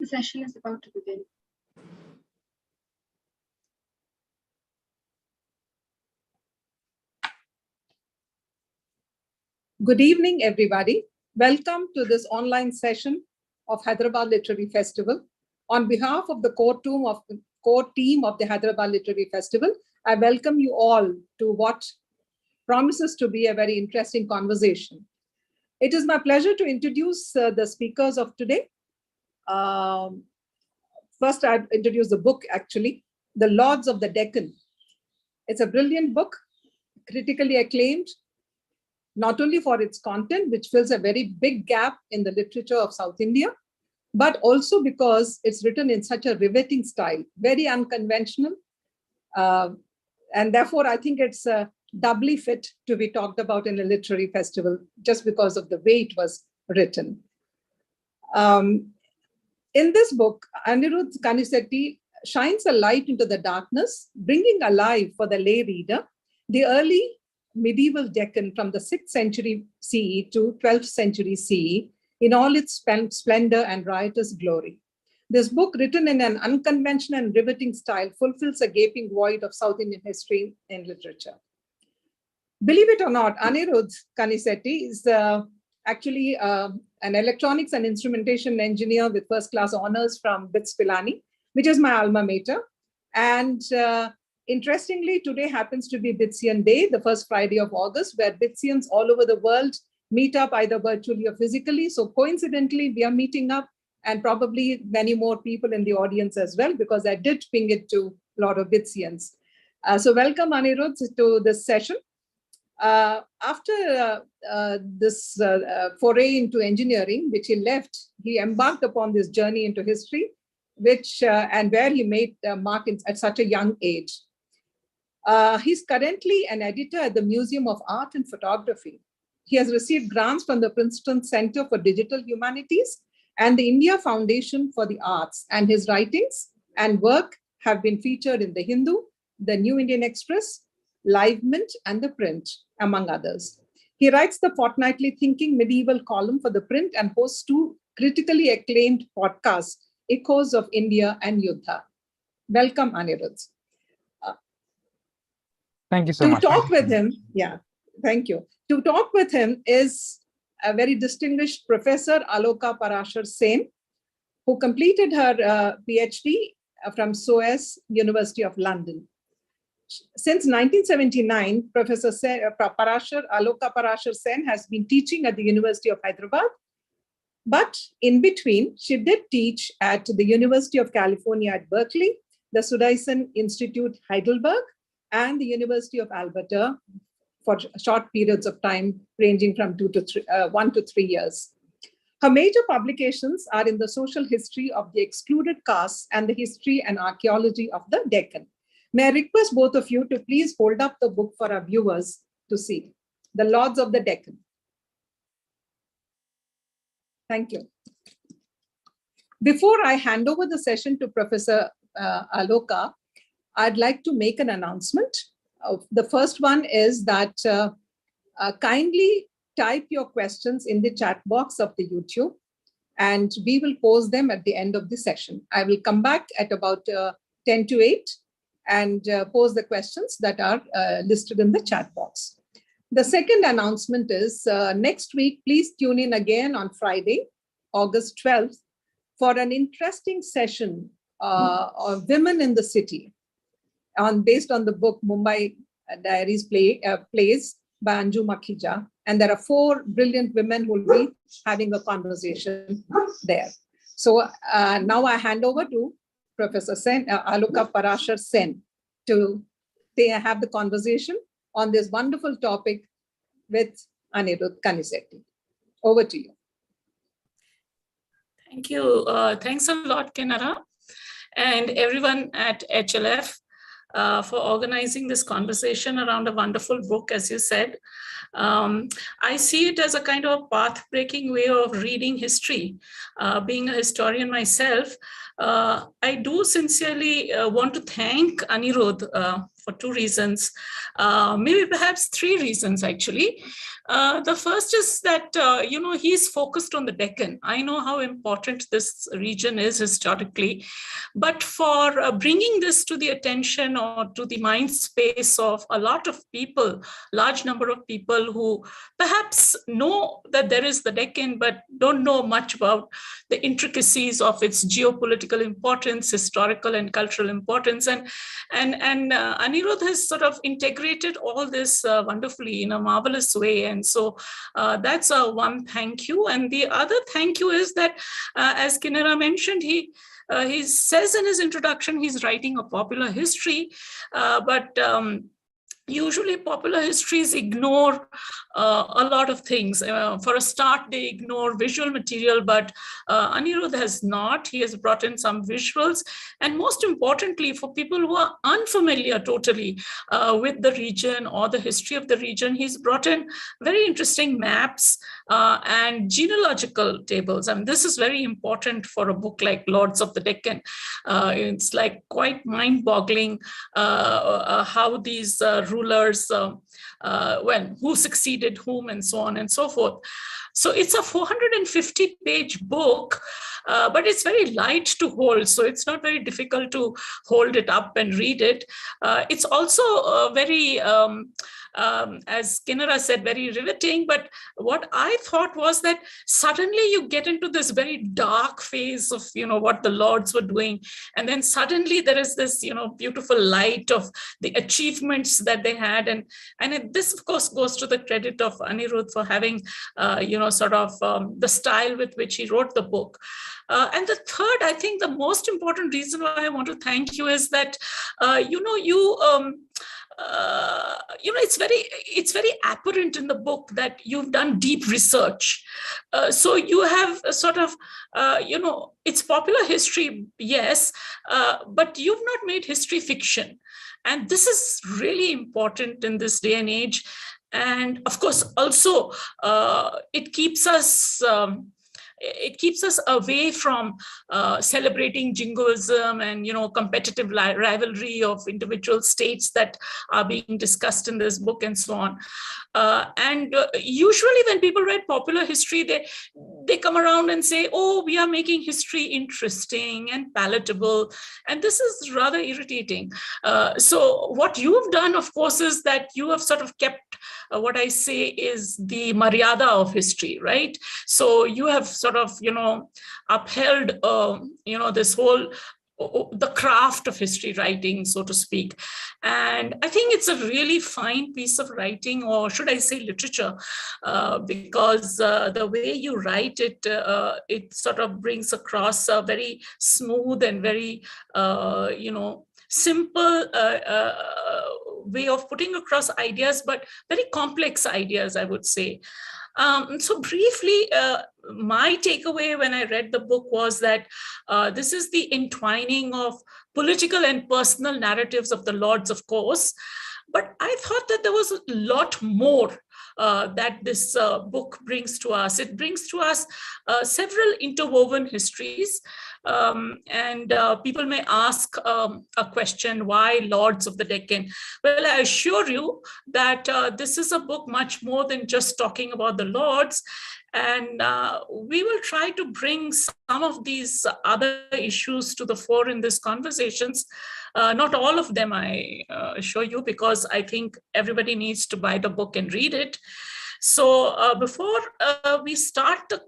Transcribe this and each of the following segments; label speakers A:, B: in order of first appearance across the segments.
A: The session is about to begin.
B: Good evening, everybody. Welcome to this online session of Hyderabad Literary Festival. On behalf of the core team of the Hyderabad Literary Festival, I welcome you all to what promises to be a very interesting conversation. It is my pleasure to introduce the speakers of today. First, I'd introduce the book, actually, The Lords of the Deccan. It's a brilliant book, critically acclaimed, not only for its content, which fills a very big gap in the literature of South India, but also because it's written in such a riveting style, very unconventional. And therefore, I think it's doubly fit to be talked about in a literary festival, just because of the way it was written. In this book, Anirudh Kanisetti shines a light into the darkness, bringing alive for the lay reader the early medieval Deccan from the 6th century CE to 12th century CE in all its splendor and riotous glory. This book, written in an unconventional and riveting style, fulfills a gaping void of South Indian history and literature. Believe it or not, Anirudh Kanisetti is actually an electronics and instrumentation engineer with first-class honors from BITS Pilani, which is my alma mater. And interestingly, today happens to be Bitsian Day, the first Friday of August, where Bitsians all over the world meet up either virtually or physically. So coincidentally, we are meeting up, and probably many more people in the audience as well, because I did ping it to a lot of Bitsians. So welcome, Anirudh, to this session. After this foray into engineering, which he left, he embarked upon this journey into history, which and where he made a mark at such a young age. He's currently an editor at the Museum of Art and Photography. He has received grants from the Princeton Center for Digital Humanities and the India Foundation for the Arts, and his writings and work have been featured in The Hindu, The New Indian Express, Live Mint, and The Print, among others. He writes the fortnightly Thinking Medieval column for The Print and hosts 2 critically acclaimed podcasts, Echoes of India and Yuddha. Welcome, Anirudh.
C: Thank you so much.
B: To talk with him, yeah, thank you. To talk with him is a very distinguished Professor Aloka Parashar Sen, who completed her PhD from SOAS, University of London. Since 1979, Professor Aloka Parashar Sen has been teaching at the University of Hyderabad. But in between, she did teach at the University of California at Berkeley, the Sudison Institute, Heidelberg, and the University of Alberta for short periods of time, ranging from 1 to 3 years. Her major publications are in the social history of the excluded castes and the history and archaeology of the Deccan. May I request both of you to please hold up the book for our viewers to see, The Lords of the Deccan. Thank you. Before I hand over the session to Professor Aloka, I'd like to make an announcement. The first one is that kindly type your questions in the chat box of the YouTube, and we will pose them at the end of the session. I will come back at about 10 to 8 and pose the questions that are listed in the chat box. The second announcement is next week, please tune in again on Friday, August 12th, for an interesting session of Women in the City, based on the book Mumbai Diaries plays by Anju Makhija. And there are 4 brilliant women who will be having a conversation there. So now I hand over to Professor Sen, Aloka Parashar Sen, to have the conversation on this wonderful topic with Anirudh Kanisetti. Over to you.
D: Thank you. Thanks a lot, Kenara, and everyone at HLF for organizing this conversation around a wonderful book, as you said. I see it as a kind of path-breaking way of reading history. Being a historian myself, I do sincerely want to thank Anirudh for two reasons, maybe perhaps three reasons actually. The first is that, he's focused on the Deccan. I know how important this region is historically, but for bringing this to the attention or to the mind space of a lot of people, large number of people who perhaps know that there is the Deccan, but don't know much about the intricacies of its geopolitical importance, historical and cultural importance. And Anirudh has sort of integrated all this wonderfully in a marvelous way. And so that's one thank you. And the other thank you is that, as Kinnara mentioned, he says in his introduction, he's writing a popular history, but usually popular histories ignore a lot of things. For a start, they ignore visual material, but Anirudh has not. He has brought in some visuals. And most importantly, for people who are unfamiliar totally with the region or the history of the region, he's brought in very interesting maps and genealogical tables. I mean, this is very important for a book like Lords of the Deccan. It's like quite mind-boggling how these rulers, who succeeded whom, and so on and so forth. So it's a 450-page book, but it's very light to hold. So it's not very difficult to hold it up and read it. It's also very, as Kinnara said, very riveting. But what I thought was that suddenly you get into this very dark phase of, what the lords were doing. And then suddenly there is this, beautiful light of the achievements that they had. And this, of course, goes to the credit of Anirudh for having, the style with which he wrote the book. And the third, I think the most important reason why I want to thank you is that, it's very apparent in the book that you've done deep research. So you have sort of, it's popular history, yes, but you've not made history fiction. And this is really important in this day and age. And of course, also, it keeps us away from celebrating jingoism and competitive rivalry of individual states that are being discussed in this book and so on. And usually when people write popular history, they come around and say, oh, we are making history interesting and palatable. And this is rather irritating. So what you've done, of course, is that you have sort of kept what I say is the maryada of history, right? So you have sort of, upheld, this whole, the craft of history writing, so to speak. And I think it's a really fine piece of writing, or should I say literature, because the way you write it, it sort of brings across a very smooth and very, simple way of putting across ideas, but very complex ideas, I would say. So briefly, my takeaway when I read the book was that this is the entwining of political and personal narratives of the lords, of course, but I thought that there was a lot more that this book brings to us. It brings to us several interwoven histories. And people may ask a question, why Lords of the Deccan? Well, I assure you that this is a book much more than just talking about the Lords. And we will try to bring some of these other issues to the fore in these conversations. Not all of them, I assure you, because I think everybody needs to buy the book and read it. So before we start the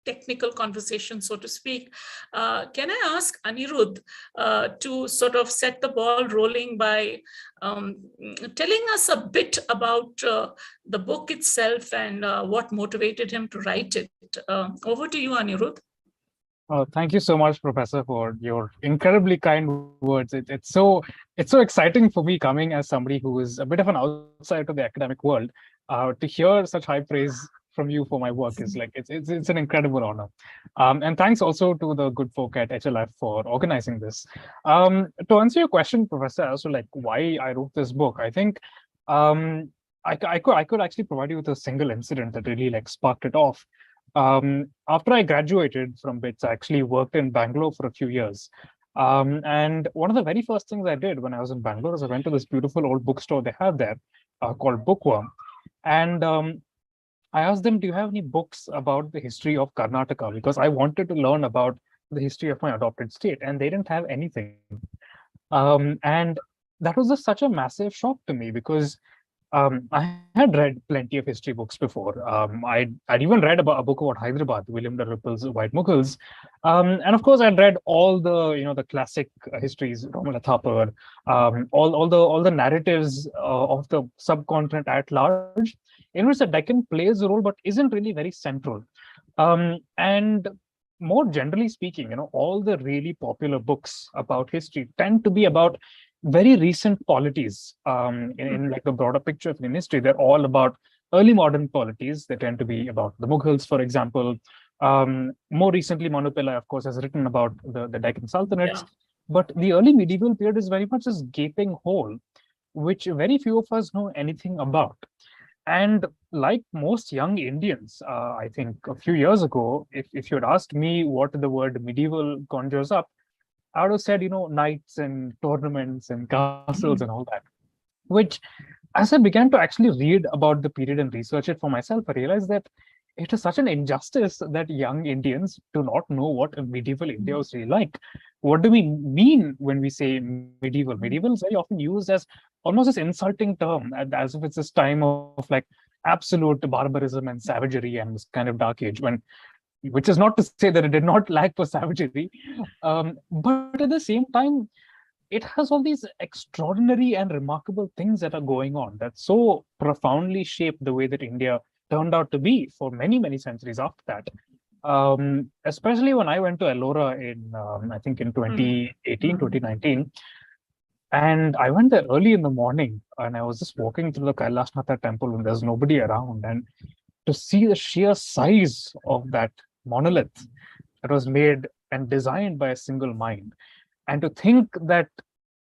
D: technical conversation, so to speak, can I ask Anirudh to sort of set the ball rolling by telling us a bit about the book itself and what motivated him to write it. Over to you, Anirudh.
A: Thank you so much, Professor, for your incredibly kind words. It's so exciting for me, coming as somebody who is a bit of an outsider to the academic world, to hear such high praise from you for my work is like it's an incredible honor. And thanks also to the good folk at HLF for organizing this. To answer your question, Professor, also like why I wrote this book, I think I could actually provide you with a single incident that really like sparked it off. After I graduated from BITS, I actually worked in Bangalore for a few years. And one of the very first things I did when I was in Bangalore is I went to this beautiful old bookstore they have there called Bookworm. And I asked them, do you have any books about the history of Karnataka? Because I wanted to learn about the history of my adopted state, and they didn't have anything. And that was just such a massive shock to me because I had read plenty of history books before. I'd even read about a book about Hyderabad, William Dalrymple's White Mughals, and of course I'd read all the the classic histories, Romola Thapar, all the narratives of the subcontinent at large, in which the Deccan plays a role but isn't really very central. And more generally speaking, all the really popular books about history tend to be about very recent polities in like the broader picture of Indian history. They're all about early modern polities. They tend to be about the Mughals, for example. More recently, Manu Pillai, of course, has written about the Deccan Sultanates. Yeah. But the early medieval period is very much this gaping hole, which very few of us know anything about. And like most young Indians, I think a few years ago, if you had asked me what the word medieval conjures up, I would have said, knights and tournaments and castles and all that, which as I began to actually read about the period and research it for myself, I realized that it is such an injustice that young Indians do not know what a medieval India was really like. What do we mean when we say medieval? Medieval is very often used as almost this insulting term, as if it's this time of like absolute barbarism and savagery and this kind of dark age, which is not to say that it did not lack for savagery, but at the same time, it has all these extraordinary and remarkable things that are going on that so profoundly shape the way that India turned out to be for many, many centuries after that. Especially when I went to Ellora in, I think in 2018, 2019, and I went there early in the morning and I was just walking through the Kailasnatha temple and there's nobody around. And to see the sheer size of that monolith that was made and designed by a single mind, and to think that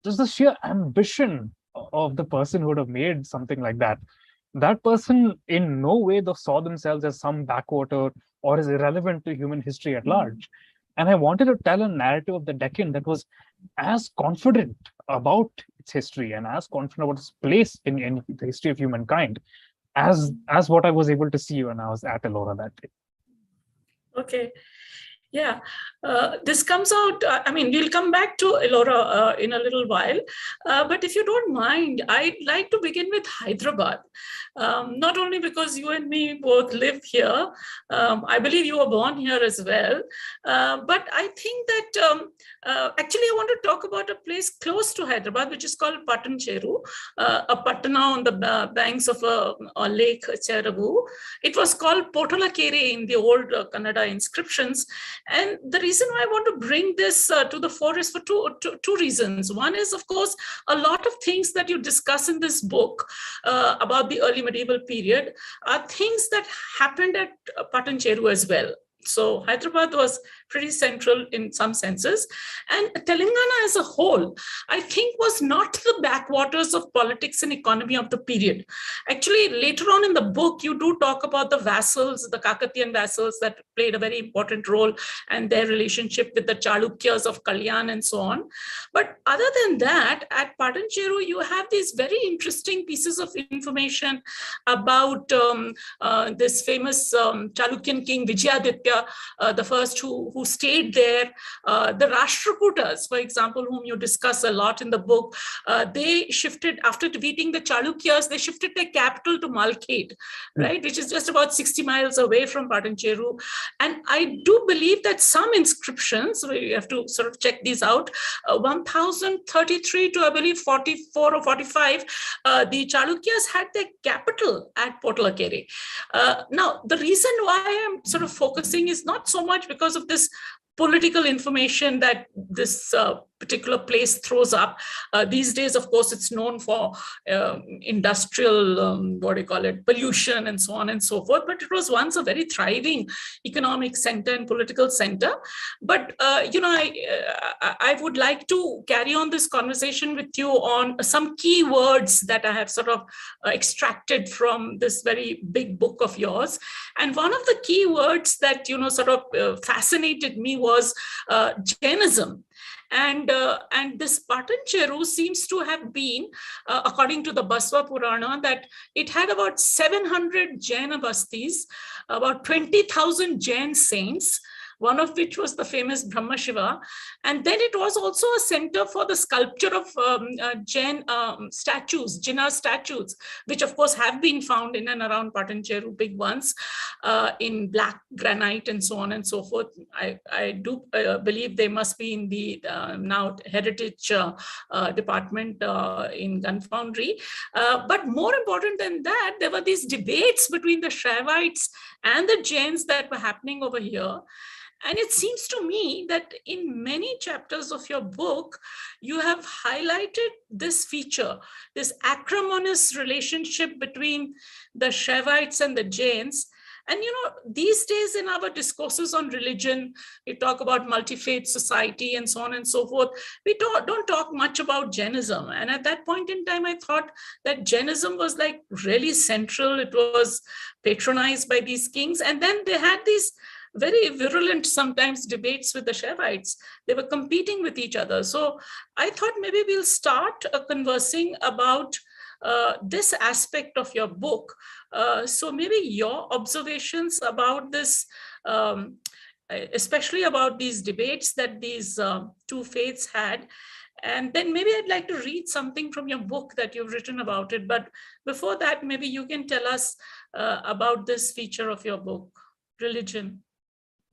A: just the sheer ambition of the person who would have made something like that, that person in no way saw themselves as some backwater or as irrelevant to human history at large. And I wanted to tell a narrative of the Deccan that was as confident about its history and as confident about its place in the history of humankind as what I was able to see when I was at Ellora that day.
D: Okay. Yeah, this comes out, we'll come back to Ellora in a little while, but if you don't mind, I'd like to begin with Hyderabad, not only because you and me both live here, I believe you were born here as well, but I think that actually I want to talk about a place close to Hyderabad, which is called Patancheru, a patana on the banks of a lake, Cheravu. It was called Potolakere in the old Kannada inscriptions. And the reason why I want to bring this to the fore is for two reasons. One is, of course, a lot of things that you discuss in this book about the early medieval period are things that happened at Patancheru as well. So Hyderabad was pretty central in some senses. And Telangana as a whole, I think, was not the backwaters of politics and economy of the period. Actually, later on in the book, you do talk about the vassals, the Kakatiyan vassals that played a very important role and their relationship with the Chalukyas of Kalyan and so on. But other than that, at Patancheru, you have these very interesting pieces of information about this famous Chalukyan king Vijayaditya, the first who stayed there. The Rashtrakutas, for example, whom you discuss a lot in the book, they shifted, after defeating the Chalukyas, they shifted their capital to Malkhed, right, which is just about 60 miles away from Patancheru. And I do believe that some inscriptions, we have to sort of check these out, 1033 to, I believe, 44 or 45, the Chalukyas had their capital at Potolakere. Now, the reason why I'm sort of focusing is not so much because of this political information that this particular place throws up. These days, of course, it's known for industrial, pollution and so on and so forth. But it was once a very thriving economic center and political center. But, I would like to carry on this conversation with you on some key words that I have sort of extracted from this very big book of yours. And one of the key words that, sort of fascinated me was Jainism. And this Patancheru seems to have been, according to the Basva Purana, that it had about 700 Jaina bastis, about 20,000 Jain saints, one of which was the famous Brahma Shiva. And then it was also a center for the sculpture of Jain statues, Jinnah statues, which of course have been found in and around Patancheru, big ones, in black granite and so on and so forth. I do believe they must be in the now heritage department in Gun Foundry. But more important than that, there were these debates between the Shaivites and the Jains that were happening over here. And it seems to me that in many chapters of your book, you have highlighted this feature, this acrimonious relationship between the Shaivites and the Jains. And, these days in our discourses on religion, we talk about multi-faith society and so on and so forth. We don't talk much about Jainism. And at that point in time, I thought that Jainism was like really central. It was patronized by these kings. And then they had these very virulent sometimes debates with the Shaivites. They were competing with each other. So I thought maybe we'll start conversing about this aspect of your book. So maybe your observations about this, especially about these debates that these two faiths had. And then maybe I'd like to read something from your book that you've written about it. But before that, maybe you can tell us about this feature of your book, religion.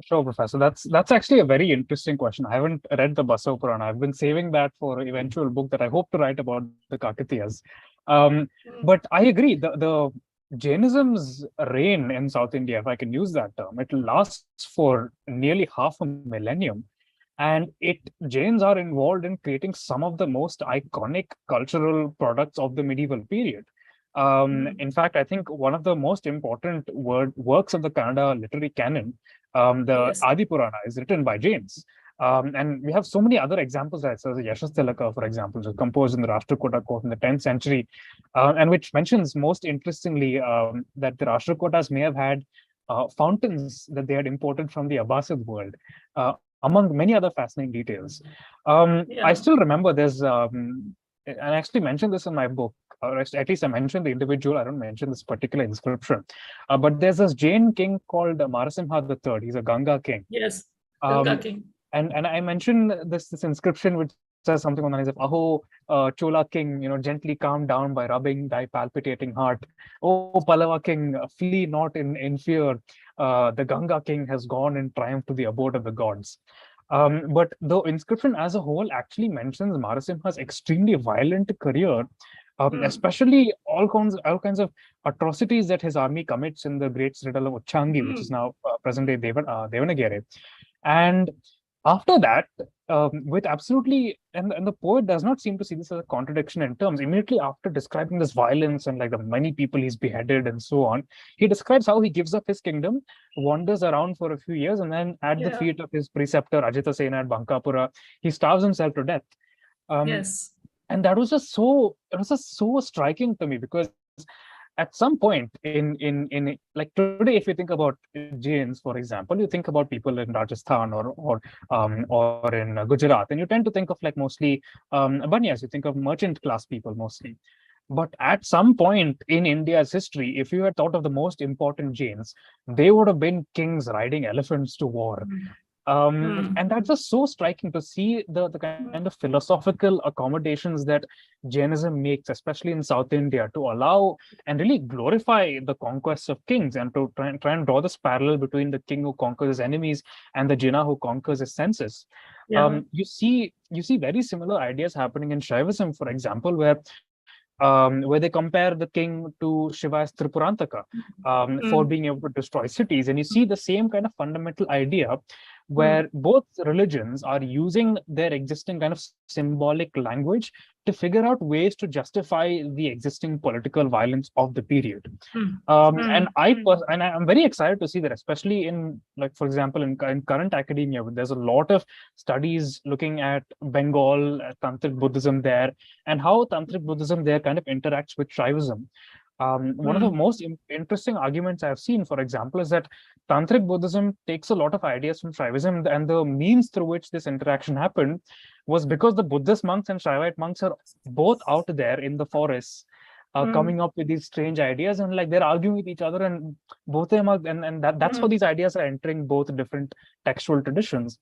A: Sure, Professor. That's actually a very interesting question. I haven't read the Basava Purana. I've been saving that for an eventual book that I hope to write about the Kakatiyas. But I agree. The Jainism's reign in South India, if I can use that term, it lasts for nearly half a millennium. And Jains are involved in creating some of the most iconic cultural products of the medieval period. In fact, I think one of the most important works of the Kannada literary canon, the Adi Purana, is written by Jains. And we have so many other examples, such as Yashastilaka, for example, which was composed in the Rashtrakuta court in the 10th century, and which mentions most interestingly that the Rashtrakutas may have had fountains that they had imported from the Abbasid world, among many other fascinating details. I still remember there's, and I actually mentioned this in my book, or at least I mentioned the individual, I don't mention this particular inscription. But there's this Jain king called Marasimha III. He's a Ganga king.
D: Yes, Ganga king.
A: And I mentioned this inscription which says something on the lines of, "Aho, Chola king, gently calm down by rubbing thy palpitating heart. Oh, Pallava king, flee not in fear. The Ganga king has gone in triumph to the abode of the gods." But the inscription as a whole actually mentions Marasimha's extremely violent career, especially all kinds of atrocities that his army commits in the great citadel of Uchangi, which is now present-day Devanagere. And after that, with absolutely, and the poet does not seem to see this as a contradiction in terms. Immediately after describing this violence and like the many people he's beheaded and so on, he describes how he gives up his kingdom, wanders around for a few years, and then at the feet of his preceptor Ajita Sena at Bankapura, he starves himself to death. And that was just so striking to me, because at some point in like today, if you think about Jains, for example, you think about people in Rajasthan or in Gujarat, and you tend to think of like mostly Banyas, you think of merchant class people mostly. But at some point in India's history, if you had thought of the most important Jains, they would have been kings riding elephants to war. And that's just so striking to see the kind of philosophical accommodations that Jainism makes, especially in South India, to allow and really glorify the conquests of kings, and to try and draw this parallel between the king who conquers his enemies and the Jinnah who conquers his senses. You see very similar ideas happening in Shaivism, for example, where they compare the king to Shiva's Tripurantaka for being able to destroy cities. And you see the same kind of fundamental idea where both religions are using their existing kind of symbolic language to figure out ways to justify the existing political violence of the period. And I'm very excited to see that, especially in, like, for example, in current academia, there's a lot of studies looking at Bengal, Tantric Buddhism there, and how Tantric Buddhism there kind of interacts with Shaivism. One of the most interesting arguments I've seen, for example, is that Tantric Buddhism takes a lot of ideas from Shaivism, and the means through which this interaction happened was because the Buddhist monks and Shaivite monks are both out there in the forests, coming up with these strange ideas, and like they're arguing with each other, and both of them are, and that's how these ideas are entering both different textual traditions.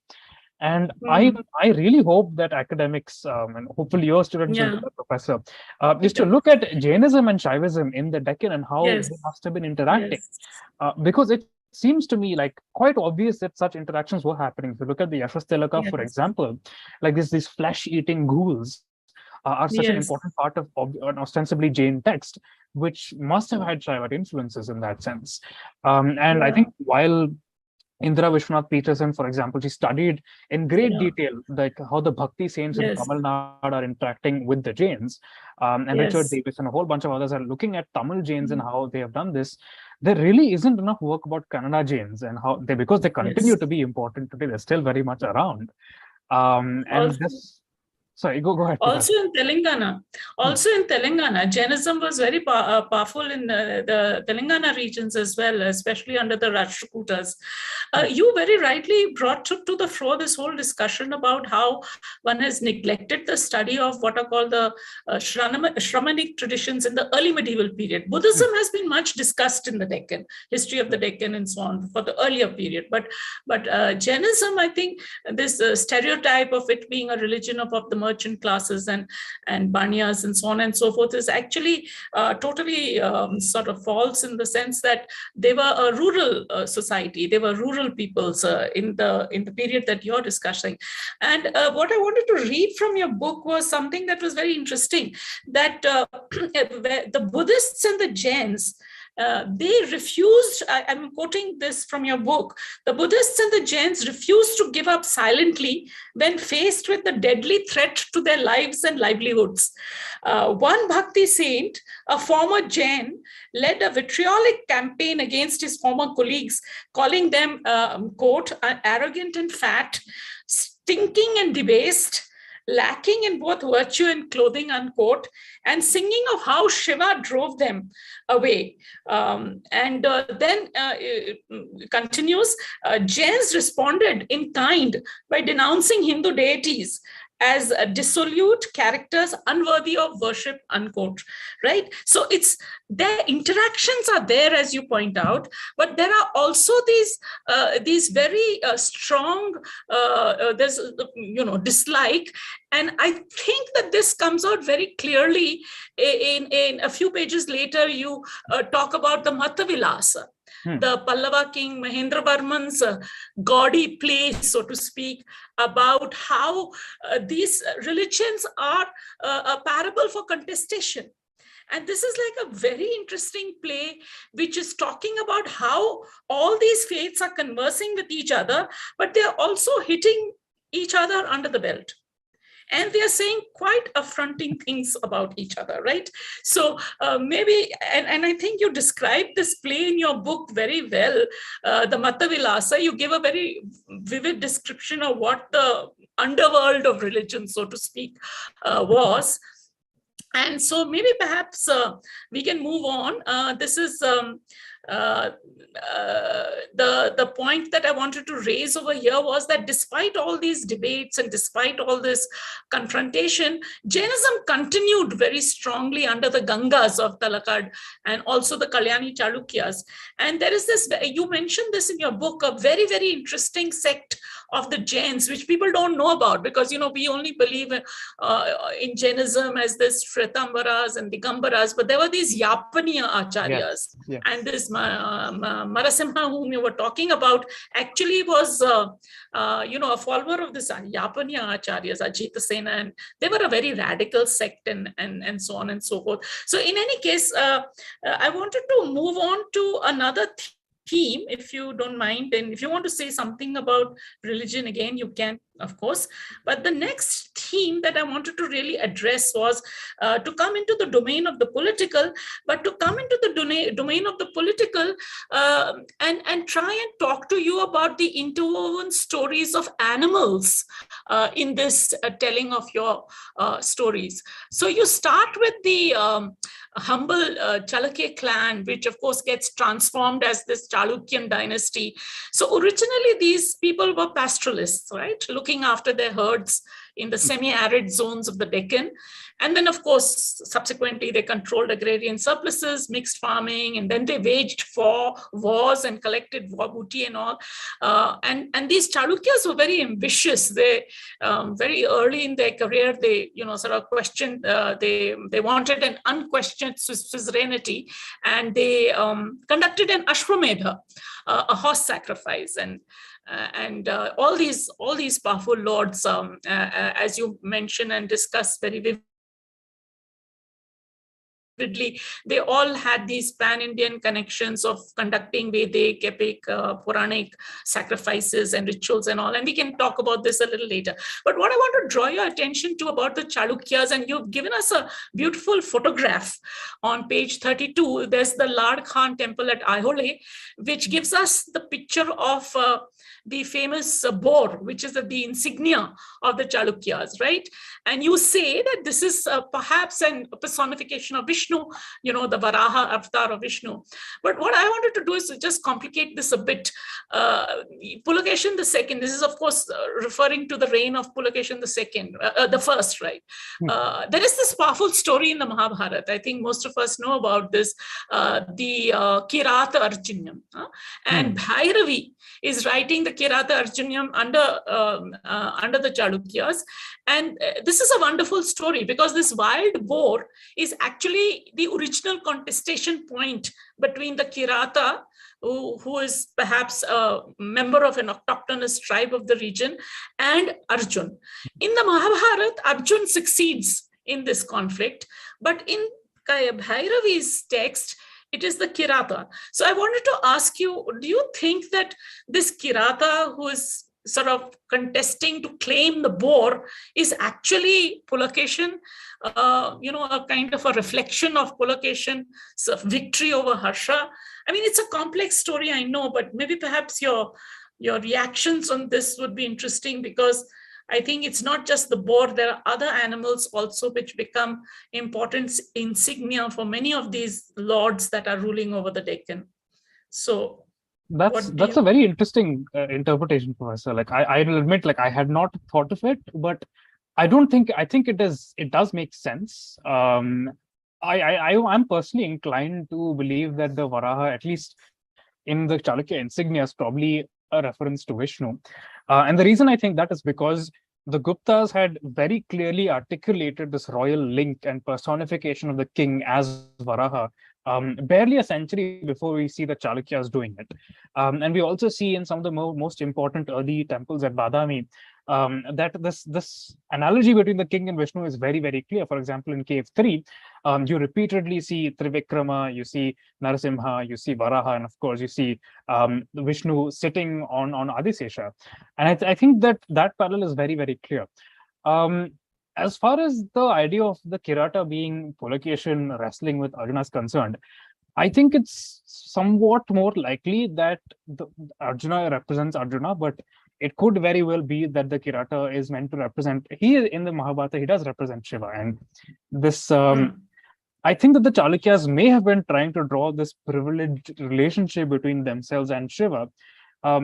A: And I really hope that academics, and hopefully your students will do that, Professor, is to look at Jainism and Shaivism in the Deccan and how they must have been interacting. Because it seems to me like quite obvious that such interactions were happening. If you look at the Yashastilaka, for example, like these flesh-eating ghouls are such an important part of an ostensibly Jain text, which must have had Shaivite influences in that sense. And I think while Indira Vishwanath Peterson, for example, she studied in great detail like how the Bhakti saints in Tamil Nadu are interacting with the Jains. And Richard Davis and a whole bunch of others are looking at Tamil Jains and how they have done this. There really isn't enough work about Kannada Jains and how they, because they continue to be important today, they're still very much around. Sorry, go ahead.
D: Also in Telangana, Jainism was very powerful in the Telangana regions as well, especially under the Rashtrakutas. You very rightly brought to the fore this whole discussion about how one has neglected the study of what are called the Shramanic traditions in the early medieval period. Buddhism has been much discussed in the Deccan, history of the Deccan and so on for the earlier period. But Jainism, I think this stereotype of it being a religion of the merchant classes and banyas and so on and so forth is actually totally sort of false, in the sense that they were a rural society. They were rural peoples in the period that you're discussing. And what I wanted to read from your book was something that was very interesting, that the Buddhists and the Jains, they refused, I'm quoting this from your book, the Buddhists and the Jains refused to give up silently when faced with the deadly threat to their lives and livelihoods. One Bhakti saint, a former Jain, led a vitriolic campaign against his former colleagues, calling them, quote, arrogant and fat, stinking and debased, lacking in both virtue and clothing, unquote, and singing of how Shiva drove them away. Then continues, Jains responded in kind by denouncing Hindu deities as dissolute characters unworthy of worship, unquote, right? So it's, their interactions are there, as you point out, but there are also these very strong, there's, dislike. And I think that this comes out very clearly in a few pages later. You talk about the Matavilasa, the Pallava king Mahendravarman's gaudy play, so to speak, about how these religions are a parable for contestation. And this is like a very interesting play, which is talking about how all these faiths are conversing with each other, but they're also hitting each other under the belt. And they are saying quite affronting things about each other, right? So maybe, and I think you describe this play in your book very well, the Matavilasa. You give a very vivid description of what the underworld of religion, so to speak, was. And so maybe perhaps we can move on. This is the point that I wanted to raise over here was that despite all these debates and despite all this confrontation, Jainism continued very strongly under the Gangas of Talakad and also the Kalyani Chalukyas. And there is this, you mentioned this in your book, a very, very interesting sect of the Jains, which people don't know about, because, we only believe in Jainism as this Shvetambaras and Digambaras, but there were these Yapaniya Acharyas. And this Marasimha, whom you were talking about, actually was, a follower of this Yapaniya Acharyas, Ajita Sena, and they were a very radical sect and so on and so forth. So in any case, I wanted to move on to another theme, if you don't mind, and if you want to say something about religion again, you can, of course. But the next theme that I wanted to really address was to come into the domain of the political, but to come into the domain of the political and try and talk to you about the interwoven stories of animals in this telling of your stories. So you start with the humble Chalukya clan, which of course gets transformed as this Chalukyan dynasty. So originally these people were pastoralists, right? Looking after their herds in the semi-arid zones of the Deccan. And then, of course, subsequently, they controlled agrarian surpluses, mixed farming, and then they waged wars and collected war booty and all. And these Chalukyas were very ambitious. They, very early in their career, they, sort of questioned, they wanted an unquestioned suzerainty, and they conducted an Ashwamedha, a horse sacrifice. And all these powerful lords, as you mentioned and discussed very vividly, they all had these pan-Indian connections of conducting Vedic, epic, Puranic sacrifices and rituals and all. And we can talk about this a little later. But what I want to draw your attention to about the Chalukyas, and you've given us a beautiful photograph on page 32. There's the Lard Khan temple at Aihole, which gives us the picture of the famous boar, which is the insignia of the Chalukyas, right? And you say that this is perhaps a personification of Vishnu, the Varaha avatar of Vishnu. But what I wanted to do is to just complicate this a bit. Pulakeshin II, this is of course referring to the reign of Pulakeshin II, the first, right? There is this powerful story in the Mahabharata. I think most of us know about this, the Kirata Arjunyam. And Bhairavi is writing the Kirata Arjunyam under the Chalukyas. And this is a wonderful story because this wild boar is actually the original contestation point between the Kirata, who is perhaps a member of an autochthonous tribe of the region, and Arjun. In the Mahabharata, Arjun succeeds in this conflict, but in Bhairavi's text, it is the Kirata. So I wanted to ask you, do you think that this Kirata who is sort of contesting to claim the boar is actually Pulakeshin, a kind of a reflection of Pulakeshin's victory over Harsha? I mean, it's a complex story, I know, but maybe perhaps your reactions on this would be interesting, because I think it's not just the boar, there are other animals also which become important insignia for many of these lords that are ruling over the Deccan. So
A: that's a very interesting interpretation, Professor. Like I'll admit, like I had not thought of it, but I think it does make sense. I'm personally inclined to believe that the Varaha, at least in the Chalukya insignia, is probably a reference to Vishnu. And the reason I think that is because the Guptas had very clearly articulated this royal link and personification of the king as Varaha barely a century before we see the Chalukyas doing it. And we also see in some of the most important early temples at Badami that this analogy between the king and Vishnu is very, very clear. For example, in Cave 3, you repeatedly see Trivikrama, you see Narasimha, you see Varaha, and of course you see Vishnu sitting on Adisesha. And I think that parallel is very, very clear. As far as the idea of the Kirata being Pulakeshin wrestling with Arjuna is concerned, I think it's somewhat more likely that the Arjuna represents Arjuna, but it could very well be that the Kirata is meant to represent, in the Mahabharata, he does represent Shiva. And this, I think that the Chalukyas may have been trying to draw this privileged relationship between themselves and Shiva,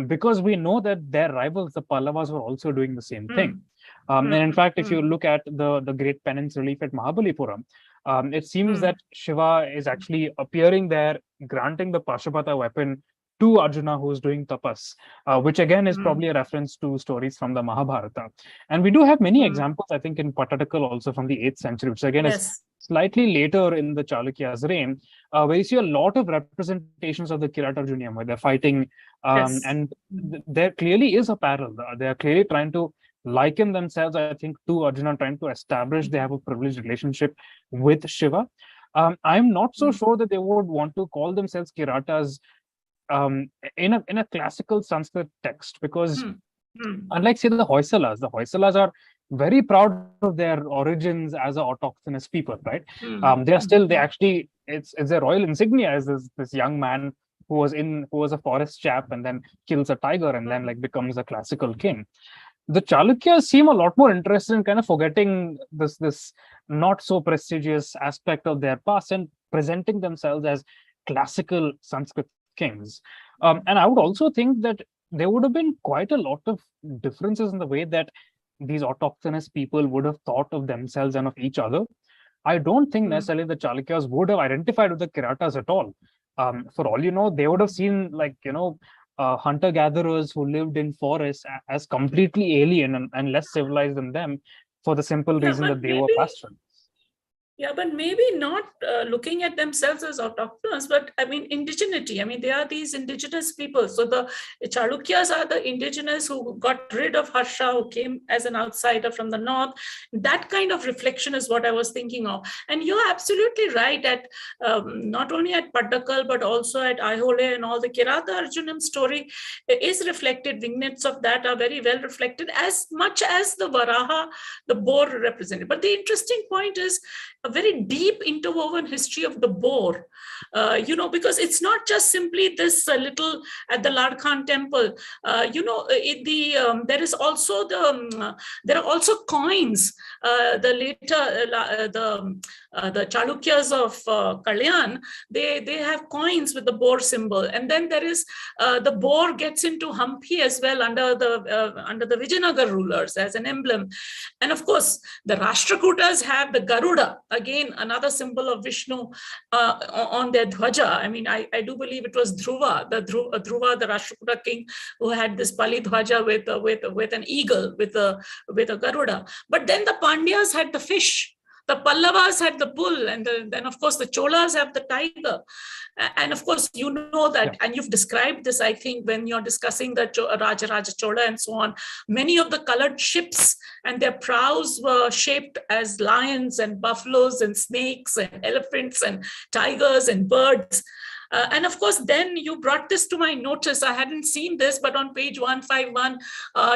A: because we know that their rivals, the Pallavas, were also doing the same thing. And in fact, if you look at the great penance relief at Mahabalipuram, it seems that Shiva is actually appearing there, granting the Pashupata weapon to Arjuna, who is doing tapas, which again is probably a reference to stories from the Mahabharata. And we do have many examples, I think, in Pattadakal also from the 8th century, which again is slightly later in the Chalukya's reign, where you see a lot of representations of the Kirata Arjuniam, where they're fighting, and there clearly is a parallel. They are clearly trying to liken themselves, I think, to Arjuna, trying to establish they have a privileged relationship with Shiva. I'm not so sure that they would want to call themselves Kiratas in a classical Sanskrit text, because unlike, say, the Hoysalas are very proud of their origins as an autochthonous people, right? They are
D: Mm.
A: still, they actually, it's a royal insignia as this young man who was a forest chap and then kills a tiger and then like becomes a classical king. The Chalukyas seem a lot more interested in kind of forgetting this not so prestigious aspect of their past and presenting themselves as classical Sanskrit kings. And I would also think that there would have been quite a lot of differences in the way that these autochthonous people would have thought of themselves and of each other. I don't think necessarily the Chalukyas would have identified with the Kiratas at all. For all you know, they would have seen like, hunter-gatherers who lived in forests as completely alien and less civilized than them, for the simple
D: Yeah,
A: reason
D: but
A: that they were
D: maybe
A: pastoralists.
D: Yeah, but maybe not looking at themselves as autochthonous, but I mean, indigeneity. I mean, they are these indigenous people. So the Chalukyas are the indigenous who got rid of Harsha, who came as an outsider from the north. That kind of reflection is what I was thinking of. And you're absolutely right at not only at Paddakal, but also at Aihole and all the Kirata Arjunam story is reflected. Vignettes of that are very well reflected, as much as the Varaha, the boar represented. But the interesting point is a very deep interwoven history of the boar, because it's not just simply this little at the Ladkhan temple. There is also there are also coins. The later the Chalukyas of Kalyan, they have coins with the boar symbol, and then there is the boar gets into Hampi as well under the Vijayanagar rulers as an emblem, and of course the Rashtrakutas have the Garuda, again another symbol of Vishnu on their dhwaja. I mean, I do believe it was Dhruva, Dhruva, the Rashtrakuta king, who had this Pali dhwaja with an eagle with a Garuda. But then the Pandyas had the fish. The Pallavas had the bull, and then of course the Cholas have the tiger. And of course, you know that, and you've described this, I think, when you're discussing the Raja Chola and so on. Many of the colored ships and their prows were shaped as lions and buffaloes and snakes and elephants and tigers and birds. And of course, then you brought this to my notice. I hadn't seen this, but on page 151,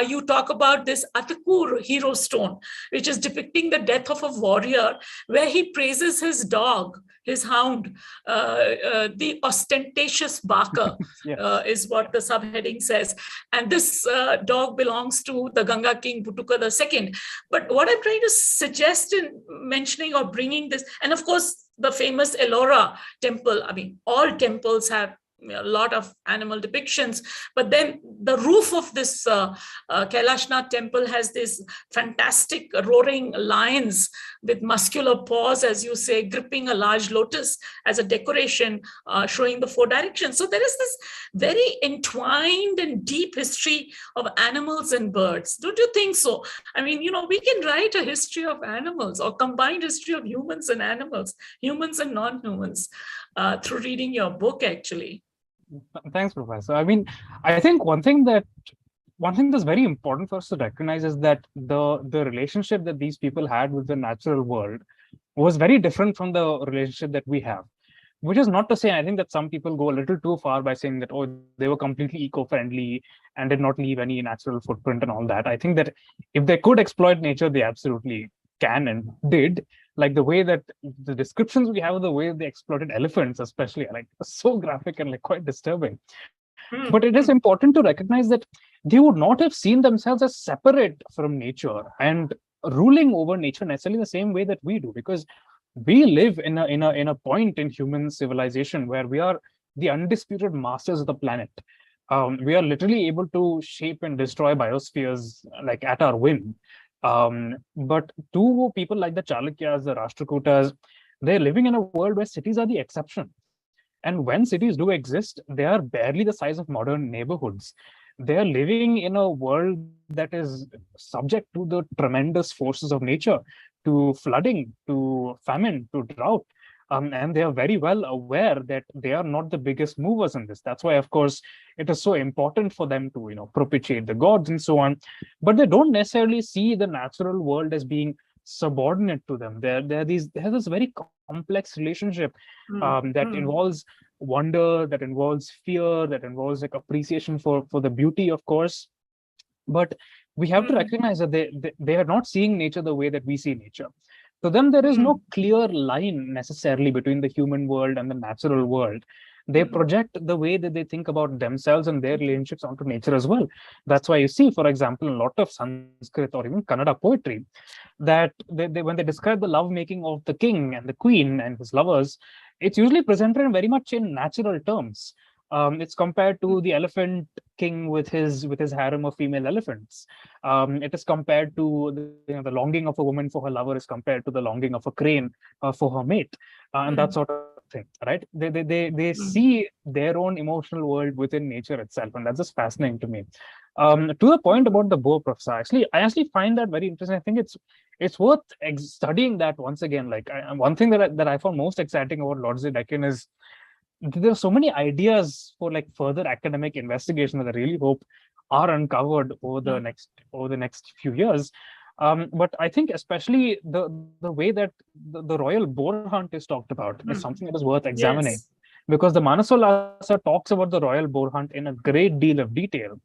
D: you talk about this Atakur hero stone, which is depicting the death of a warrior, where he praises his dog, his hound, the ostentatious barker, is what the subheading says. And this dog belongs to the Ganga king Butuka II. But what I'm trying to suggest in mentioning or bringing this, and of course, the famous Ellora temple. I mean, all temples have a lot of animal depictions, but then the roof of this Kailashnath temple has this fantastic roaring lions with muscular paws, as you say, gripping a large lotus as a decoration, showing the four directions. So there is this very entwined and deep history of animals and birds. Don't you think so? I mean, we can write a history of animals or combined history of humans and animals, humans and non-humans, through reading your book, actually.
A: Thanks, Professor. I mean, I think one thing that's very important for us to recognize is that the relationship that these people had with the natural world was very different from the relationship that we have. Which is not to say, I think that some people go a little too far by saying that, oh, they were completely eco-friendly and did not leave any natural footprint and all that. I think that if they could exploit nature, they absolutely can and did. Like the way that the descriptions we have of the way they exploited elephants, especially, are like so graphic and like quite disturbing. But it is important to recognize that they would not have seen themselves as separate from nature and ruling over nature necessarily the same way that we do, because we live in a point in human civilization where we are the undisputed masters of the planet. We are literally able to shape and destroy biospheres like at our whim. But to people like the Chalukyas, the Rashtrakutas, they're living in a world where cities are the exception. And when cities do exist, they are barely the size of modern neighborhoods. They are living in a world that is subject to the tremendous forces of nature, to flooding, to famine, to drought. And they are very well aware that they are not the biggest movers in this. That's why, of course, it is so important for them to, propitiate the gods and so on. But they don't necessarily see the natural world as being subordinate to them. They have this very complex relationship that involves wonder, that involves fear, that involves like appreciation for the beauty, of course. But we have to recognize that they are not seeing nature the way that we see nature. To them, there is no clear line necessarily between the human world and the natural world. They project the way that they think about themselves and their relationships onto nature as well. That's why you see, for example, a lot of Sanskrit or even Kannada poetry, that when they describe the lovemaking of the king and the queen and his lovers, it's usually presented very much in natural terms. It's compared to the elephant king with his harem of female elephants. It is compared to the longing of a woman for her lover is compared to the longing of a crane for her mate, and that sort of thing. Right? They see their own emotional world within nature itself, and that's just fascinating to me. To the point about the boar, Professor, I actually find that very interesting. I think it's worth studying that once again. Like one thing that I found most exciting about Lord Deccan is there are so many ideas for like further academic investigation that I really hope are uncovered over the next few years. But I think especially the way that the royal boar hunt is talked about is something that is worth examining.
D: Yes.
A: Because the Manasollasa talks about the royal boar hunt in a great deal of detail.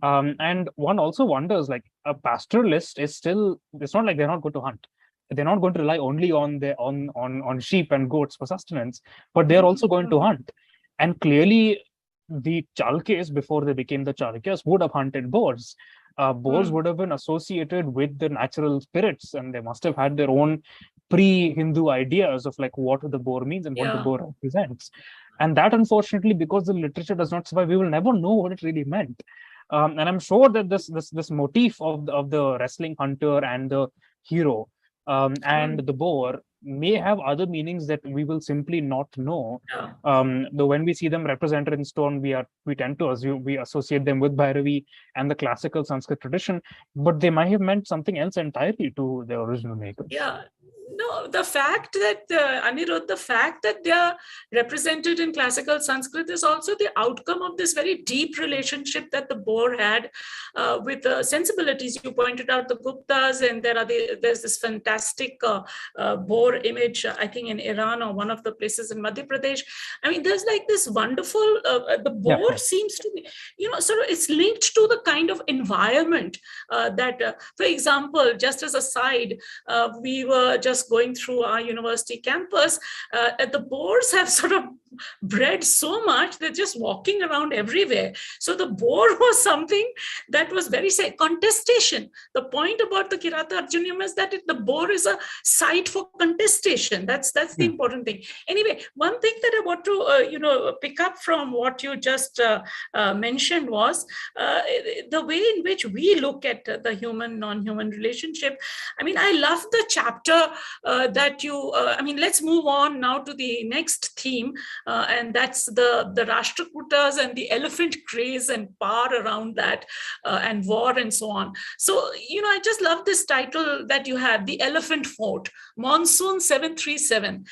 A: And one also wonders, like, a pastoralist is still, it's not like they're not going to hunt. They're not going to rely only on sheep and goats for sustenance, but they're also going to hunt. And clearly, the Chalukes, before they became the Chalukyas, would have hunted boars. Boars would have been associated with the natural spirits, and they must have had their own pre-Hindu ideas of like what the boar means and what the boar represents. And that, unfortunately, because the literature does not survive, we will never know what it really meant. And I'm sure that this motif of the wrestling hunter and the hero and the boar may have other meanings that we will simply not know. Though when we see them represented in stone, we tend to assume, we associate them with Bhairavi and the classical Sanskrit tradition, but they might have meant something else entirely to the original makers.
D: Yeah. No, the fact that, Anirudh, the fact that they are represented in classical Sanskrit is also the outcome of this very deep relationship that the boar had with the sensibilities. You pointed out the Guptas, and there's this fantastic boar image, I think in Iran or one of the places in Madhya Pradesh. I mean, there's like this wonderful, the boar seems to be, sort of it's linked to the kind of environment that, for example, just as a side, we were just going through our university campus, the boars have sort of bred so much, they're just walking around everywhere. So the boar was something that was very, say, contestation. The point about the Kirata Arjunium is that the boar is a site for contestation. That's the important thing. Anyway, one thing that I want to pick up from what you just mentioned was the way in which we look at the human non-human relationship. I mean, I love the chapter that you, let's move on now to the next theme, and that's the Rashtrakutas and the elephant craze and power around that, and war and so on. So, I just love this title that you have, The Elephant Fort, Monsoon 737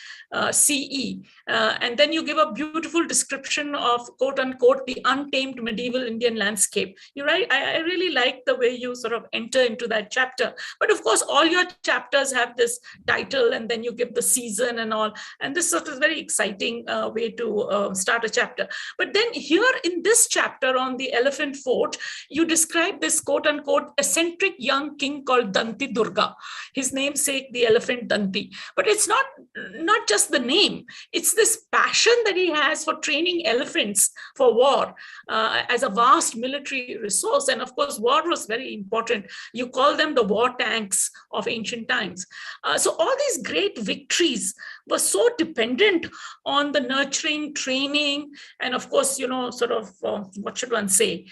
D: CE. And then you give a beautiful description of, quote unquote, the untamed medieval Indian landscape. You're right. I really like the way you sort of enter into that chapter. But of course, all your chapters have this title, and then you give the season and all. And this sort of very exciting way to start a chapter. But then here in this chapter on the Elephant Fort, you describe this, quote unquote, eccentric young king called Danti Durga. His namesake, the elephant Danti. But it's not just the name. It's this passion that he has for training elephants for war as a vast military resource. And of course, war was very important. You call them the war tanks of ancient times. So all these great victories were so dependent on the nurturing, training, and of course, what should one say,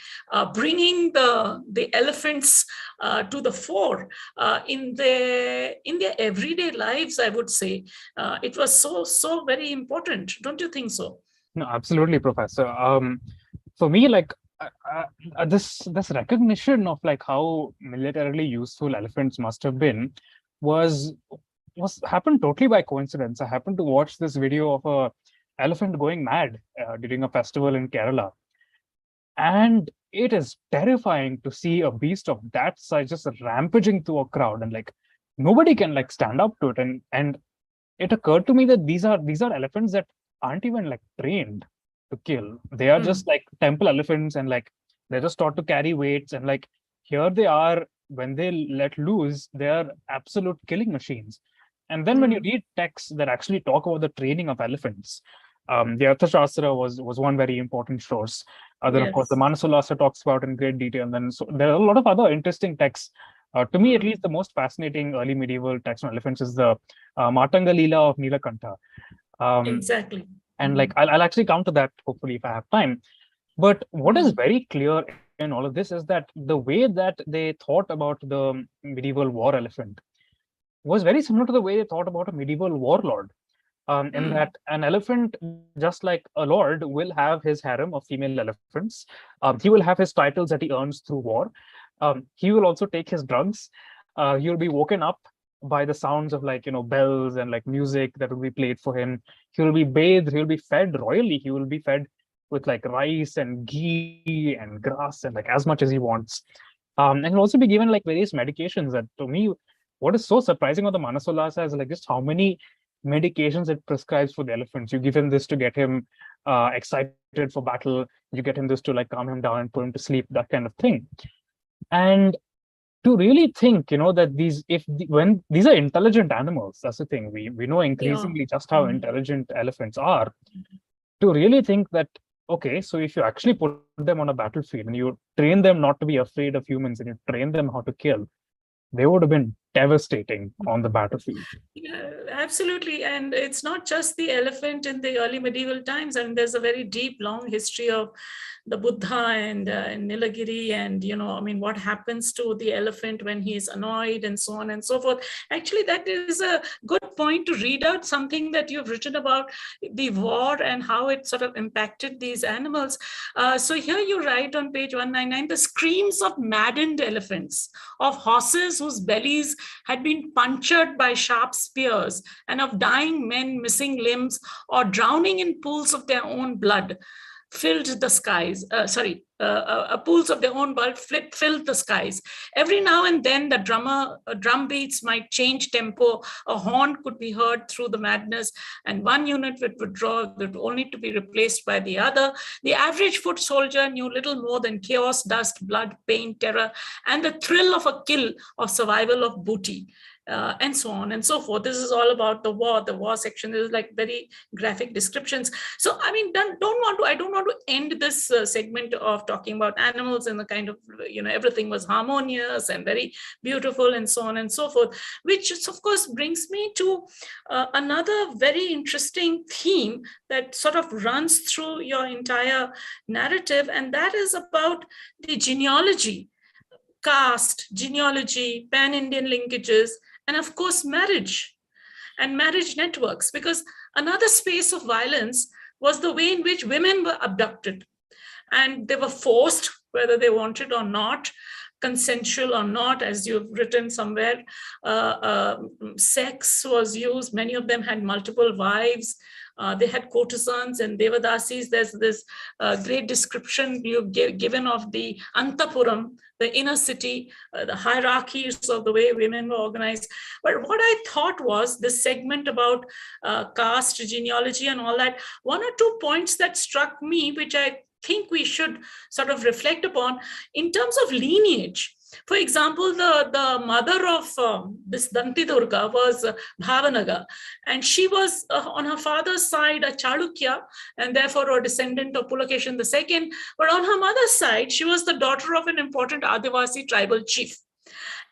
D: bringing the elephants to the fore in their everyday lives, I would say. It was so very important. Don't you think so?
A: No, absolutely, Professor. For me, like this recognition of like how militarily useful elephants must have been was happened totally by coincidence. I happened to watch this video of a elephant going mad during a festival in Kerala, and it is terrifying to see a beast of that size just rampaging through a crowd, and like nobody can like stand up to it. And it occurred to me that these are elephants that aren't even like trained to kill. They are just like temple elephants, and like they're just taught to carry weights, and like Here they are, when they let loose, they are absolute killing machines. And then when you read texts that actually talk about the training of elephants, the Arthashastra was one very important source. Then, of course, the Manasollasa talks about in great detail. And then there are a lot of other interesting texts. To me, at least, the most fascinating early medieval text on elephants is the Matanga Leela of Nilakantha.
D: Exactly.
A: And like, I'll actually come to that, hopefully, if I have time. But what is very clear in all of this is that the way that they thought about the medieval war elephant was very similar to the way they thought about a medieval warlord. In that an elephant, just like a lord, will have his harem of female elephants. He will have his titles that he earns through war. He will also take his drugs. He will be woken up by the sounds of, like, bells and like music that will be played for him. He will be bathed. He will be fed royally. He will be fed with like rice and ghee and grass and like as much as he wants. And he'll also be given like various medications that, to me, what is so surprising about the Manasollasa is like just how many medications it prescribes for the elephants. You give him this to get him excited for battle. You get him this to like calm him down and put him to sleep, that kind of thing. And to really think, that when these are intelligent animals, that's the thing. We know increasingly just how intelligent elephants are. To really think that, okay, so if you actually put them on a battlefield and you train them not to be afraid of humans and you train them how to kill, they would have been devastating on the battlefield.
D: Yeah, absolutely. And it's not just the elephant in the early medieval times. I mean, there's a very deep, long history of the Buddha and Nilagiri, and what happens to the elephant when he's annoyed and so on and so forth. Actually, that is a good point to read out something that you've written about the war and how it sort of impacted these animals. So here you write on page 199, the screams of maddened elephants, of horses whose bellies had been punctured by sharp spears, and of dying men missing limbs or drowning in pools of their own blood, filled the skies. Pools of their own blood filled the skies. Every now and then the drum beats might change tempo. A horn could be heard through the madness, and one unit would withdraw, only to be replaced by the other. The average foot soldier knew little more than chaos, dust, blood, pain, terror, and the thrill of a kill, of survival of booty. And so on and so forth. This is all about the war section. This is like very graphic descriptions. So, I mean, I don't want to end this segment of talking about animals and the kind of, everything was harmonious and very beautiful and so on and so forth, which of course brings me to another very interesting theme that sort of runs through your entire narrative, and that is about the genealogy, caste, genealogy, pan-Indian linkages, and of course, marriage and marriage networks, because another space of violence was the way in which women were abducted and they were forced, whether they wanted or not, consensual or not, as you've written somewhere. Sex was used. Many of them had multiple wives. They had courtesans and devadasis. There's this great description you've given of the Antapuram, the inner city, the hierarchies of the way women were organized. But what I thought was this segment about caste, genealogy and all that, one or two points that struck me, which I think we should sort of reflect upon in terms of lineage. For example, the mother of this Danti Durga was Bhavanaga, and she was on her father's side a Chalukya, and therefore a descendant of Pulakeshin II. But on her mother's side, she was the daughter of an important Adivasi tribal chief.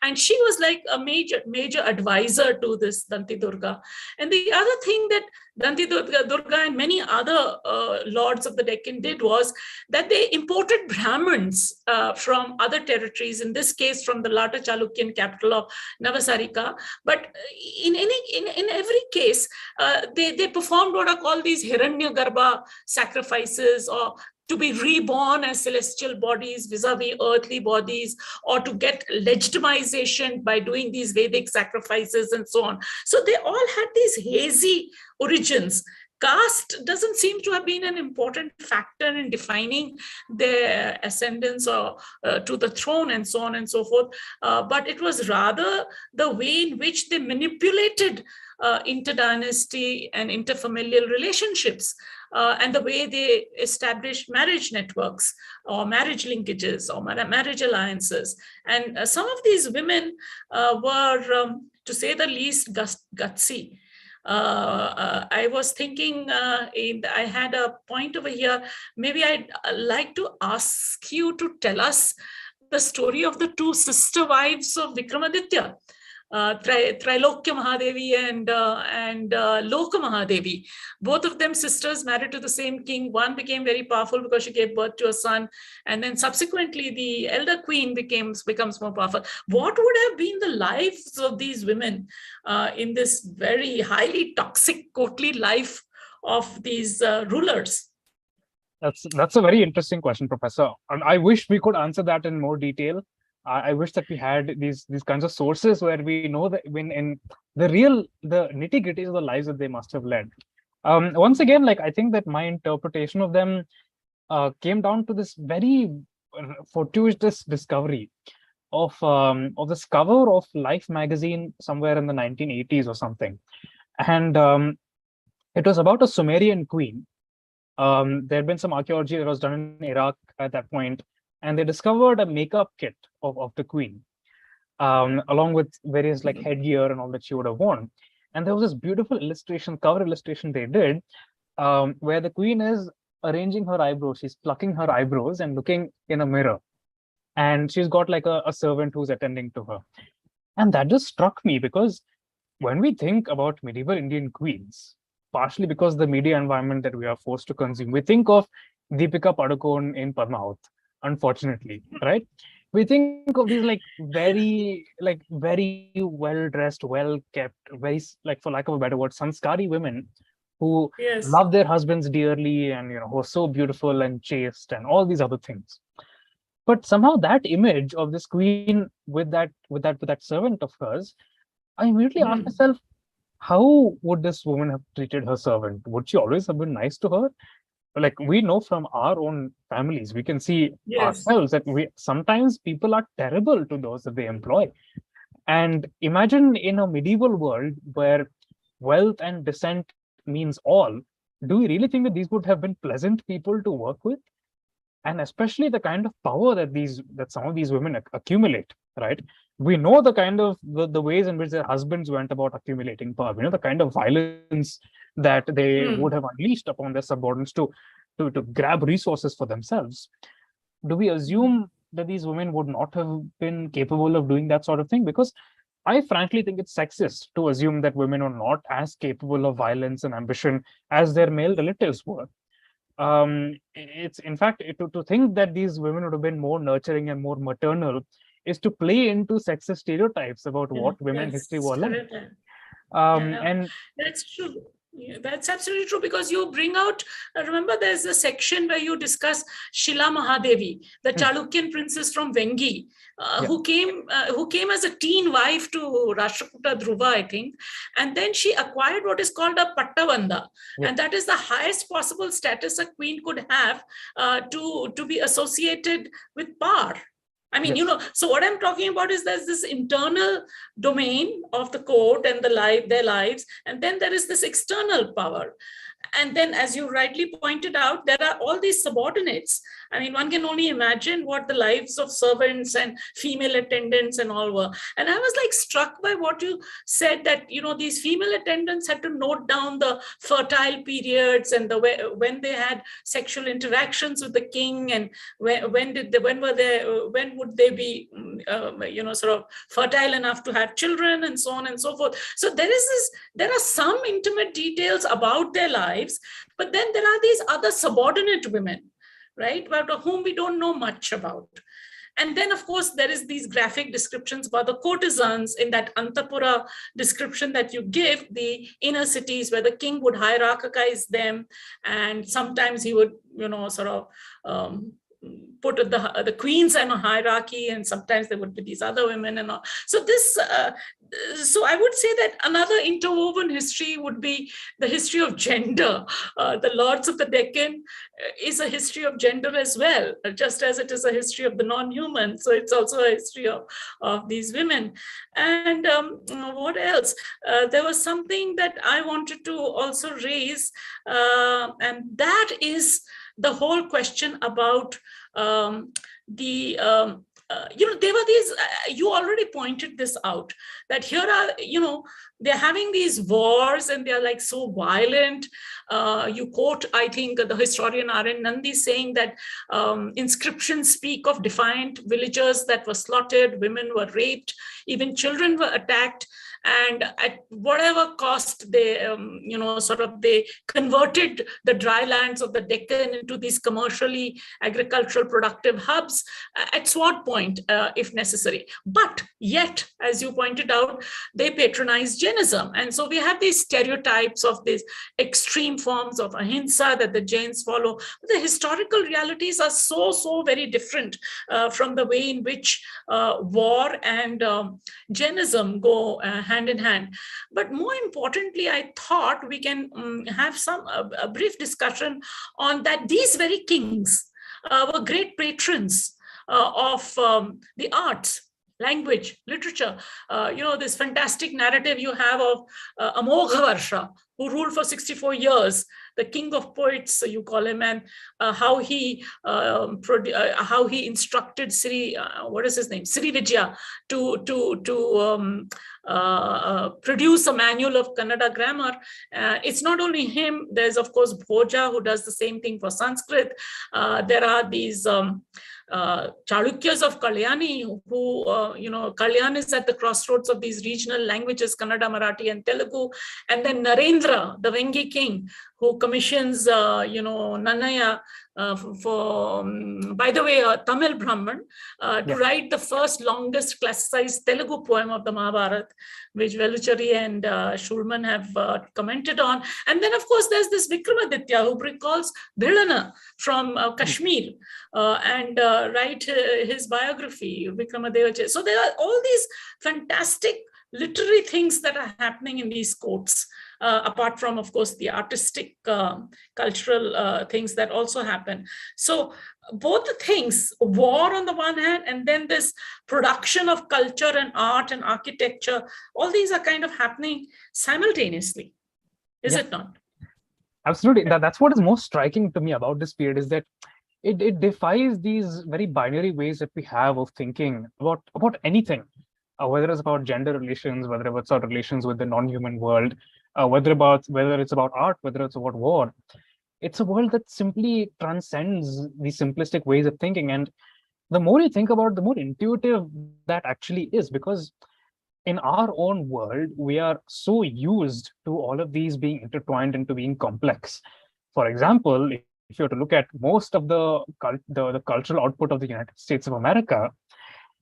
D: And she was like a major advisor to this Danti Durga. And the other thing that Danti Durga and many other lords of the Deccan did was that they imported Brahmins from other territories, in this case from the latter Chalukyan capital of Navasarika. But in every case, they performed what are called these Hiranyagarbha sacrifices, or to be reborn as celestial bodies vis-a-vis earthly bodies, or to get legitimization by doing these Vedic sacrifices and so on. So they all had these hazy origins. Caste doesn't seem to have been an important factor in defining their ascendance or to the throne and so on and so forth. But it was rather the way in which they manipulated interdynasty and interfamilial relationships, and the way they established marriage networks or marriage linkages or marriage alliances. And some of these women were, to say the least, gutsy. I was thinking, I had a point over here. Maybe I'd like to ask you to tell us the story of the two sister wives of Vikramaditya, Trilokya Mahadevi and Loka Mahadevi. Both of them sisters, married to the same king. One became very powerful because she gave birth to a son, and then subsequently the elder queen becomes more powerful. What would have been the lives of these women in this very highly toxic courtly life of these rulers?
A: That's a very interesting question, Professor. And I wish we could answer that in more detail. I wish that we had these kinds of sources where we know that when in the nitty-gritties of the lives that they must have led. Once again, like, I think that my interpretation of them came down to this very fortuitous discovery of this cover of Life magazine somewhere in the 1980s or something, and it was about a Sumerian queen. There had been some archaeology that was done in Iraq at that point, and they discovered a makeup kit of the queen, along with various like headgear and all that she would have worn. And there was this beautiful cover illustration they did, where the queen is arranging her eyebrows. She's plucking her eyebrows and looking in a mirror. And she's got like a servant who's attending to her. And that just struck me, because when we think about medieval Indian queens, partially because the media environment that we are forced to consume, we think of Deepika Padukone in Padmavat, unfortunately, right? We think of these like very well-dressed, well-kept, very, like, for lack of a better word, sanskari women who love their husbands dearly and, who are so beautiful and chaste and all these other things. But somehow that image of this queen with that servant of hers, I immediately asked myself, how would this woman have treated her servant? Would she always have been nice to her? Like, we know from our own families, we can see ourselves that sometimes people are terrible to those that they employ. And imagine in a medieval world where wealth and descent means all, do we really think that these would have been pleasant people to work with? And especially the kind of power that some of these women accumulate, right? We know the kind of the ways in which their husbands went about accumulating power. We know the kind of violence that they would have unleashed upon their subordinates to grab resources for themselves. Do we assume that these women would not have been capable of doing that sort of thing? Because I frankly think it's sexist to assume that women are not as capable of violence and ambition as their male relatives were. It's, in fact, to think that these women would have been more nurturing and more maternal is to play into sexist stereotypes about what women in history were like. And
D: that's true. Yeah, that's absolutely true, because you bring out, remember, there's a section where you discuss Shila Mahadevi, the Chalukyan princess from Vengi, who came as a teen wife to Rashtrakuta Dhruva, I think, and then she acquired what is called a Pattavanda, and that is the highest possible status a queen could have to be associated with power. I mean, so what I'm talking about is there's this internal domain of the court and their lives, and then there is this external power. And then, as you rightly pointed out, there are all these subordinates. I mean, one can only imagine what the lives of servants and female attendants and all were. And I was like struck by what you said, that, these female attendants had to note down the fertile periods and when they had sexual interactions with the king, and when would they be, sort of fertile enough to have children, and so on and so forth. So there are some intimate details about their lives, but then there are these other subordinate women, right, about whom we don't know much about. And then, of course, there is these graphic descriptions about the courtesans in that Antapura description that you give, the inner cities where the king would hierarchize them, and sometimes he would, sort of put the queens in a hierarchy, and sometimes there would be these other women and all. So this, so I would say that another interwoven history would be the history of gender. The Lords of the Deccan is a history of gender as well, just as it is a history of the non-human. So it's also a history of these women. And what else? There was something that I wanted to also raise, and that is the whole question about there were these, you already pointed this out, that here are, they're having these wars and they're like so violent. You quote, I think, the historian R.N. Nandi saying that inscriptions speak of defiant villagers that were slaughtered, women were raped, even children were attacked. And at whatever cost, they, they converted the dry lands of the Deccan into these commercially agricultural productive hubs at sword point, if necessary. But yet, as you pointed out, they patronized Jainism. And so we have these stereotypes of these extreme forms of ahimsa that the Jains follow. But the historical realities are so very different from the way in which war and Jainism go hand in hand. But more importantly, I thought we can have a brief discussion on that these very kings were great patrons of the arts, language, literature. This fantastic narrative you have of Amogha who ruled for 64 years, the king of poets, you call him, and how he instructed Sri Vijaya to produce a manual of Kannada grammar. It's not only him. There's of course Bhoja, who does the same thing for Sanskrit. There are these Chalukyas of Kalyani, who, Kalyan is at the crossroads of these regional languages, Kannada, Marathi, and Telugu. And then Narendra, the Vengi king, who commissions, Nannaya, by the way, a Tamil Brahman, to write the first longest classicized Telugu poem of the Mahabharata, which Veluchari and Schulman have commented on. And then, of course, there's this Vikramaditya, who recalls Bhilana from Kashmir and write his biography, Vikramadeva. So there are all these fantastic literary things that are happening in these courts. Apart from, of course, the artistic, cultural things that also happen. So both the things, war on the one hand, and then this production of culture and art and architecture, all these are kind of happening simultaneously, is it not?
A: Absolutely. That's what is most striking to me about this period, is that it defies these very binary ways that we have of thinking about anything, whether it's about gender relations, whether it's about relations with the non-human world, whether it's about art, whether it's about war. It's a world that simply transcends these simplistic ways of thinking. And the more you think about it, the more intuitive that actually is, because in our own world, we are so used to all of these being intertwined into being complex. For example, if you were to look at most of the cultural output of the United States of America,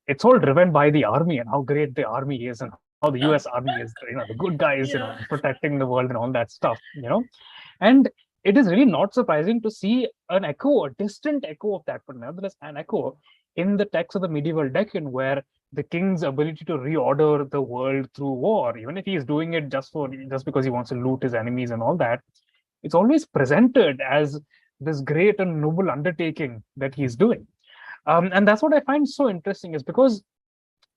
A: it's all driven by the army and how great the army is and how the US Army is, the good guys, protecting the world and all that stuff, And it is really not surprising to see an echo, a distant echo of that, but nevertheless an echo in the text of the medieval Deccan, where the king's ability to reorder the world through war, even if he's doing it just because he wants to loot his enemies and all that, it's always presented as this great and noble undertaking that he's doing. And that's what I find so interesting, is because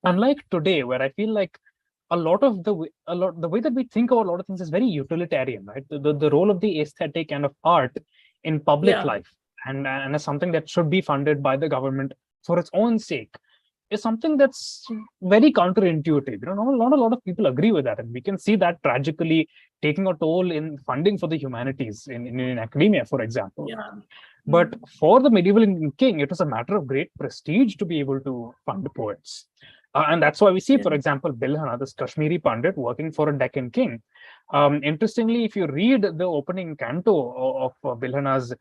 A: unlike today, where I feel like the way that we think about a lot of things is very utilitarian, right? The role of the aesthetic and of art in public life and as something that should be funded by the government for its own sake is something that's very counterintuitive. Not a lot of people agree with that, and we can see that tragically taking a toll in funding for the humanities in academia, for example. But for the medieval Indian king, it was a matter of great prestige to be able to fund poets. And that's why we see, for example, Bilhana, this Kashmiri Pandit, working for a Deccan king. Interestingly, if you read the opening canto of Bilhana's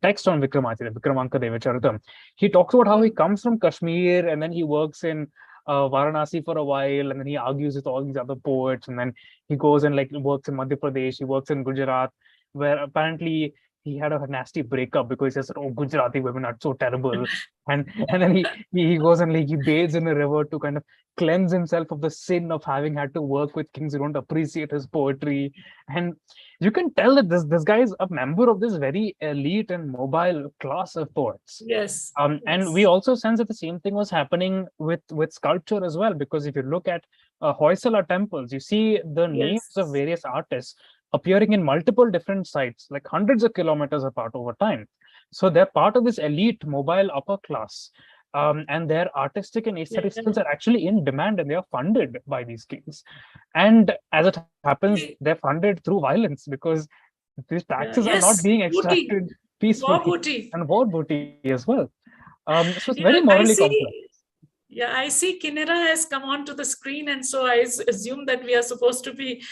A: text on Vikramanka Devacharitam, he talks about how he comes from Kashmir and then he works in Varanasi for a while, and then he argues with all these other poets, and then he goes and works in Madhya Pradesh, he works in Gujarat, where apparently he had a nasty breakup because he says, "Oh, Gujarati women are so terrible," and then he goes and like he bathes in a river to kind of cleanse himself of the sin of having had to work with kings who don't appreciate his poetry. And you can tell that this guy is a member of this very elite and mobile class of poets.
D: Yes.
A: And we also sense that the same thing was happening with sculpture as well, because if you look at Hoysala temples, you see the names of various artists appearing in multiple different sites, like hundreds of kilometers apart over time. So they're part of this elite mobile upper class. And their artistic and aesthetic skills are actually in demand, and they are funded by these kings. And as it happens, they're funded through violence, because these taxes are not being extracted peacefully, and war booty as well. So it's very morally complex.
D: Yeah, I see Kinera has come onto the screen, and so I assume that we are supposed to be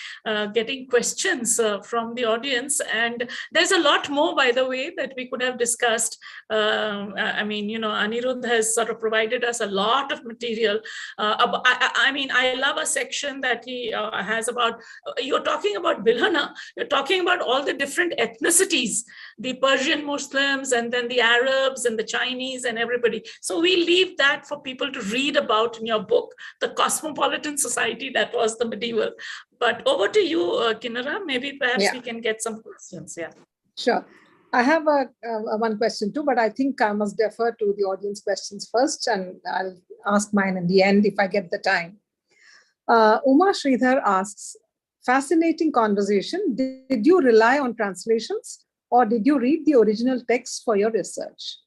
D: getting questions from the audience. And there's a lot more, by the way, that we could have discussed. I mean, Anirudh has sort of provided us a lot of material. I mean, I love a section that he has about, you're talking about Bilhana, you're talking about all the different ethnicities, the Persian Muslims, and then the Arabs and the Chinese and everybody. So we leave that for people to read about in your book, The Cosmopolitan Society that was the medieval. But over to you, Kinera. Maybe perhaps we can get some questions. Yeah.
B: Sure. I have one question too, but I think I must defer to the audience questions first, and I'll ask mine in the end if I get the time. Uma Sridhar asks, fascinating conversation. Did you rely on translations, or did you read the original text for your research?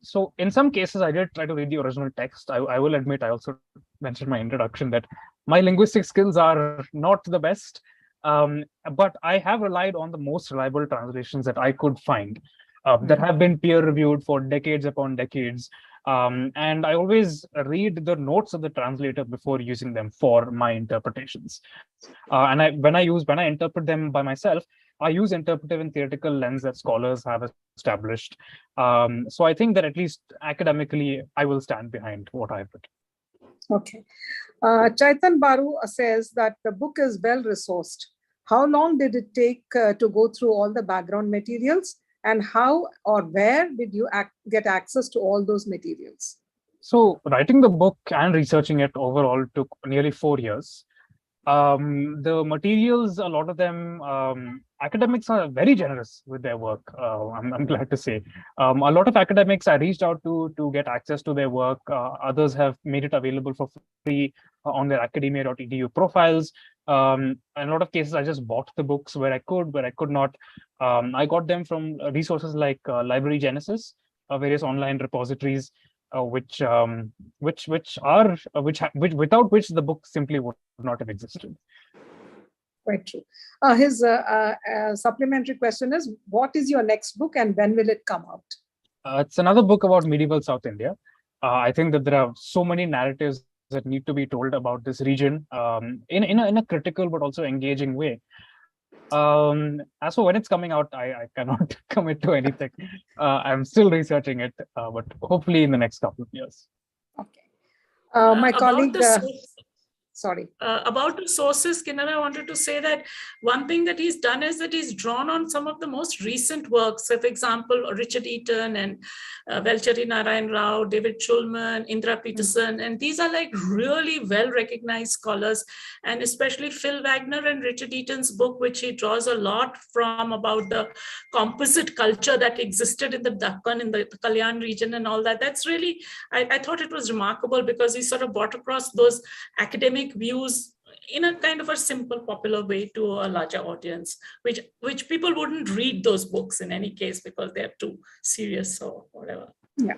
A: So in some cases, I did try to read the original text. I will admit, I also mentioned in my introduction that my linguistic skills are not the best, but I have relied on the most reliable translations that I could find that have been peer-reviewed for decades upon decades. And I always read the notes of the translator before using them for my interpretations. And when I interpret them by myself, I use interpretive and theoretical lens that scholars have established. So I think that at least academically, I will stand behind what I've written.
B: Okay. Chaitan Baru says that the book is well resourced. How long did it take to go through all the background materials? And how or where did you get access to all those materials?
A: So writing the book and researching it overall took nearly 4 years. The materials, a lot of them, academics are very generous with their work. I'm glad to say. A lot of academics I reached out to get access to their work. Others have made it available for free on their academia.edu profiles. In a lot of cases, I just bought the books where I could not. I got them from resources like Library Genesis, various online repositories, without which the book simply would not have existed.
B: Quite true. His supplementary question is, what is your next book and when will it come out?
A: It's another book about medieval South India. I think that there are so many narratives that need to be told about this region in a critical but also engaging way. As for when it's coming out, I cannot commit to anything. I'm still researching it, but hopefully in the next couple of years.
B: Okay. My colleague...
D: About the sources, Kinera, I wanted to say that one thing that he's done is that he's drawn on some of the most recent works. So, for example, Richard Eaton and Velchari Narayan Rao, David Schulman, Indra Peterson, and these are like really well-recognized scholars, and especially Phil Wagner and Richard Eaton's book, which he draws a lot from about the composite culture that existed in the Deccan, in the Kalyan region and all that. That's really, I thought it was remarkable because he sort of brought across those academic views in a kind of a simple, popular way to a larger audience, which people wouldn't read those books in any case because they're too serious or whatever.
B: Yeah.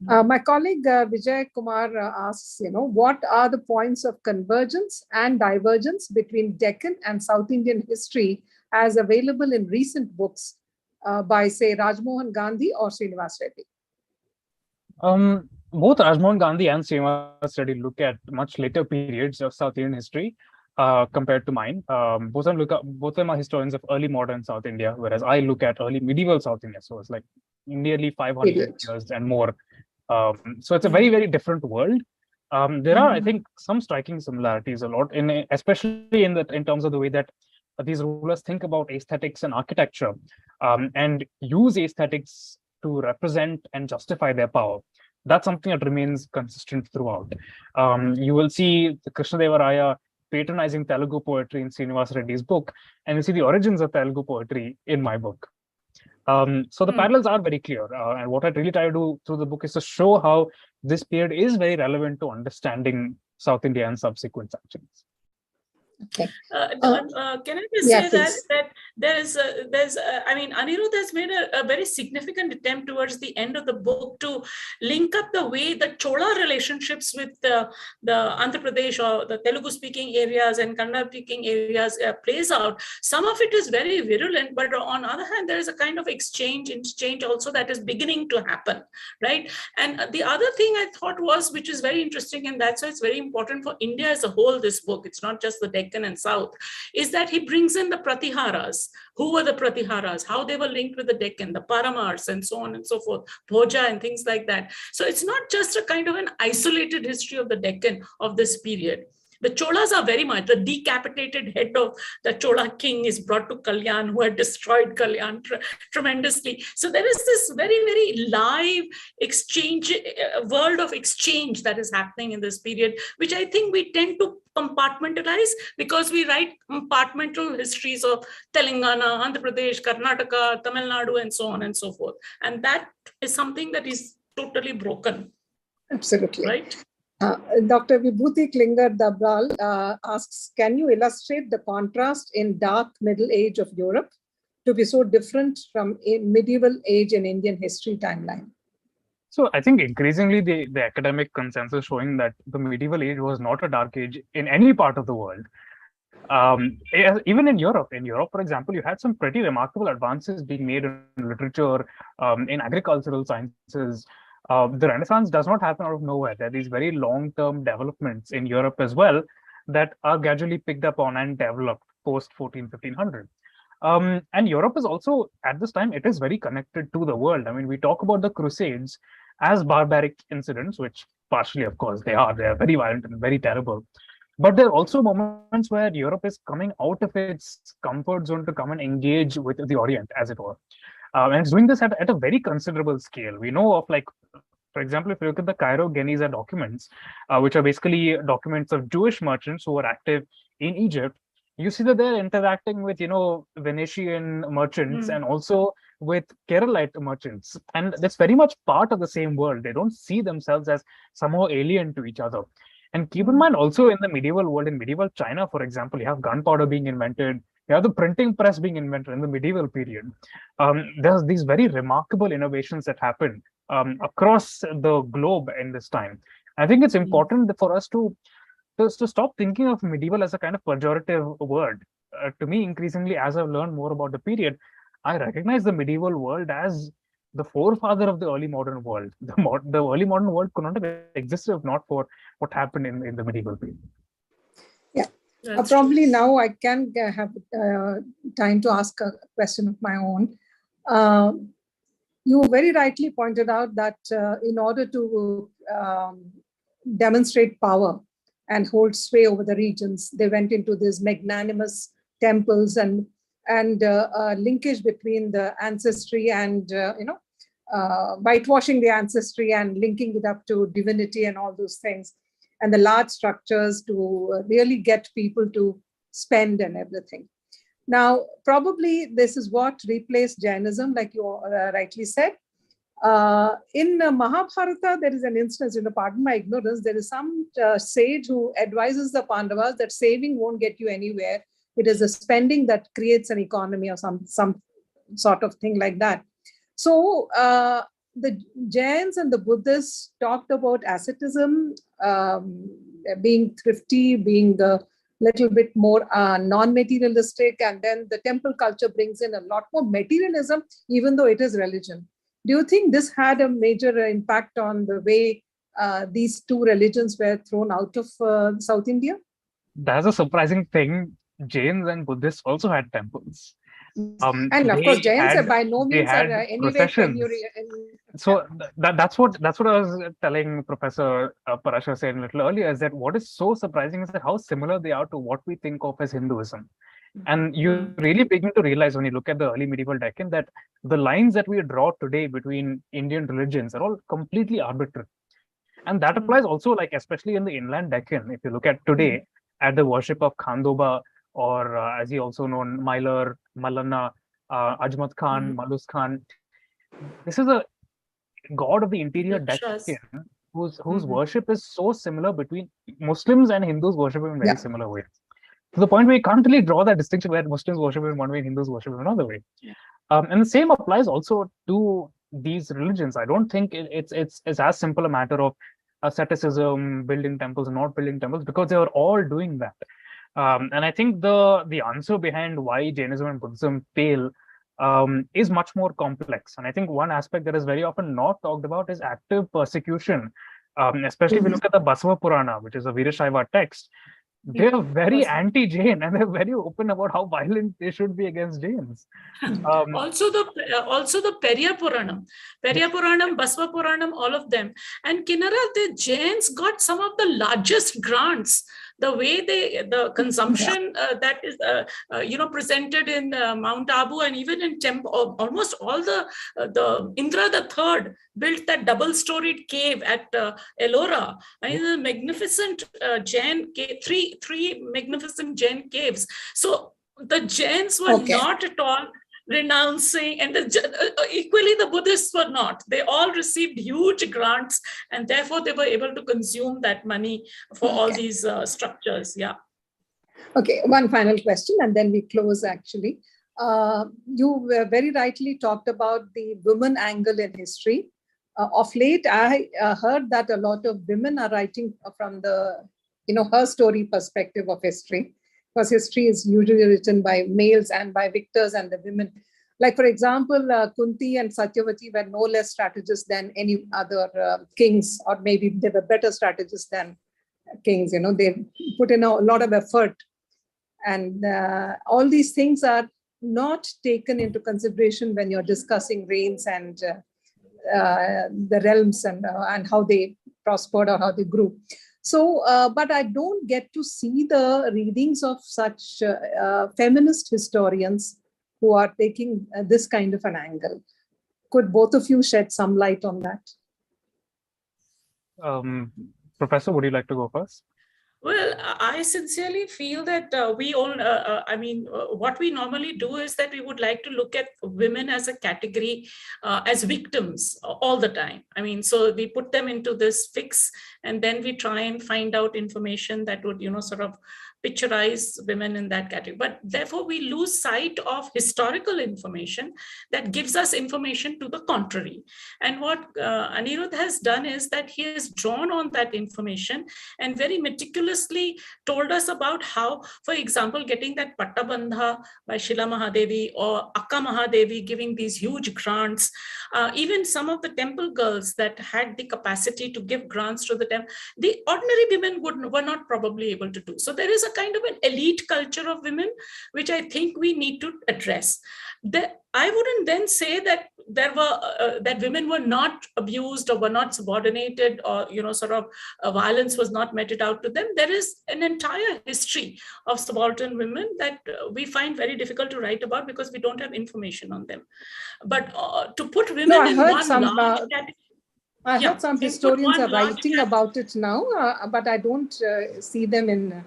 B: My colleague Vijay Kumar asks, what are the points of convergence and divergence between Deccan and South Indian history as available in recent books by, say, Rajmohan Gandhi or Srinivas Reddy?
A: Both Rajmohan Gandhi and Srinivas Reddy look at much later periods of South Indian history compared to mine. Both of them are historians of early modern South India, whereas I look at early medieval South India. So it's like nearly 500 years and more. So it's a very, very different world. There are, I think, some striking similarities a lot, especially in terms of the way that these rulers think about aesthetics and architecture, and use aesthetics to represent and justify their power. That's something that remains consistent throughout. You will see the Krishnadevaraya patronizing Telugu poetry in Srinivas Reddy's book, and you see the origins of Telugu poetry in my book. So the parallels are very clear. And what I really try to do through the book is to show how this period is very relevant to understanding South India and subsequent sections.
B: Okay.
D: Can I just say that there's I mean, Anirudh has made a very significant attempt towards the end of the book to link up the way the Chola relationships with the Andhra Pradesh or the Telugu speaking areas and Kannada speaking areas plays out. Some of it is very virulent, but on the other hand, there is a kind of exchange also that is beginning to happen, right? And the other thing I thought was, which is very interesting, and that's why it's very important for India as a whole, this book, it's not just the Deccan and South, is that he brings in the Pratiharas. Who were the Pratiharas? How they were linked with the Deccan, the Paramars, and so on and so forth, Bhoja and things like that. So it's not just a kind of an isolated history of the Deccan of this period. The Cholas are very much, the decapitated head of the Chola king is brought to Kalyan, who had destroyed Kalyan tremendously. So there is this very, very live exchange, world of exchange that is happening in this period, which I think we tend to compartmentalize because we write compartmental histories of Telangana, Andhra Pradesh, Karnataka, Tamil Nadu, and so on and so forth. And that is something that is totally broken.
B: Absolutely.
D: Right?
B: Dr. Vibhuti Klinger-Dabral asks, can you illustrate the contrast in dark Middle Age of Europe to be so different from a medieval age in Indian history timeline?
A: So I think increasingly the academic consensus showing that the medieval age was not a dark age in any part of the world. Even in Europe, for example, you had some pretty remarkable advances being made in literature, in agricultural sciences. The Renaissance does not happen out of nowhere. There are these very long-term developments in Europe as well that are gradually picked up on and developed post 1500. And Europe is also, at this time, it is very connected to the world. I mean, we talk about the Crusades as barbaric incidents, which partially, of course, they are very violent and very terrible. But there are also moments where Europe is coming out of its comfort zone to come and engage with the Orient, as it were. And it's doing this at a very considerable scale. We know of, like, for example, if you look at the Cairo Geniza documents, which are basically documents of Jewish merchants who were active in Egypt, you see that they're interacting with, Venetian merchants and also with Keralite merchants. And that's very much part of the same world. They don't see themselves as somehow alien to each other. And keep in mind also in the medieval world, in medieval China, for example, you have gunpowder being invented, you have the printing press being invented in the medieval period. There's these very remarkable innovations that happen across the globe in this time. I think it's important for us to stop thinking of medieval as a kind of pejorative word. To me, increasingly, as I've learned more about the period, I recognize the medieval world as the forefather of the early modern world. The early modern world could not have existed if not for what happened in the medieval period.
B: Yeah, probably now I can have time to ask a question of my own. You very rightly pointed out that in order to demonstrate power and hold sway over the regions, they went into these magnanimous temples and linkage between the ancestry and whitewashing the ancestry and linking it up to divinity and all those things, and the large structures to really get people to spend and everything. Now, probably this is what replaced Jainism, like you rightly said. In Mahabharata, there is an instance, pardon my ignorance, there is some sage who advises the Pandavas that saving won't get you anywhere. It is the spending that creates an economy or some sort of thing like that. So the Jains and the Buddhists talked about asceticism, being thrifty, being a little bit more non-materialistic, and then the temple culture brings in a lot more materialism, even though it is religion. Do you think this had a major impact on the way these two religions were thrown out of South India?
A: That's a surprising thing. Jains and Buddhists also had temples.
B: And of course, Jains by no means are anyway
A: So that's what I was telling Professor Parashar said a little earlier, is that what is so surprising is that how similar they are to what we think of as Hinduism. And you really begin to realize when you look at the early medieval Deccan that the lines that we draw today between Indian religions are all completely arbitrary. And that applies also, like, especially in the inland Deccan. If you look at today, at the worship of Khandoba, or as he also known, Mylar, Malana, Ajmat Khan, Malus Khan, this is a god of the interior
D: Yakshas.
A: Deccan whose worship is so similar between Muslims and Hindus worship in very
B: Yeah.
A: similar ways. To the point where you can't really draw that distinction where Muslims worship in one way and Hindus worship in another way.
D: Yeah.
A: And the same applies also to these religions. I don't think it's as simple a matter of asceticism, building temples, and not building temples, because they are all doing that. And I think the answer behind why Jainism and Buddhism fail is much more complex. And I think one aspect that is very often not talked about is active persecution. Especially if you look at the Basava Purana, which is a Virashaiva text, they're very anti-Jain and they're very open about how violent they should be against Jains.
D: Also the Periya Puranam, Basva Puranam, all of them. And Kinnara, the Jains got some of the largest grants. The way the consumption that is presented in Mount Abu, and even in temple, almost all the Indra the Third built that double-storied cave at Ellora. I mean, the magnificent Jain cave, three magnificent Jain caves. So the Jains were not at all renouncing, and equally the Buddhists were not. They all received huge grants, and therefore they were able to consume that money for all these structures. Yeah.
B: Okay, one final question, and then we close actually. You very rightly talked about the women angle in history. Of late, I heard that a lot of women are writing from the, her story perspective of history, because history is usually written by males and by victors and the women. Like, for example, Kunti and Satyavati were no less strategists than any other kings, or maybe they were better strategists than kings. They put in a lot of effort. And all these things are not taken into consideration when you're discussing reigns and the realms and how they prospered or how they grew. So, but I don't get to see the readings of such feminist historians who are taking this kind of an angle. Could both of you shed some light on that?
A: Professor, would you like to go first?
D: Well, I sincerely feel that what we normally do is that we would like to look at women as a category, as victims all the time. I mean, so we put them into this fix, and then we try and find out information that would, sort of picturize women in that category. But therefore, we lose sight of historical information that gives us information to the contrary. And what Anirudh has done is that he has drawn on that information and very meticulously told us about how, for example, getting that Pattabandha by Shila Mahadevi or Akka Mahadevi giving these huge grants, even some of the temple girls that had the capacity to give grants to the temple, the ordinary women were not probably able to do. So there is a kind of an elite culture of women, which I think we need to address. I wouldn't then say that there were that women were not abused or were not subordinated, or violence was not meted out to them. There is an entire history of subaltern women that we find very difficult to write about because we don't have information on them. But to put women in one large category.
B: I heard some historians are writing about it now, but I don't see them in.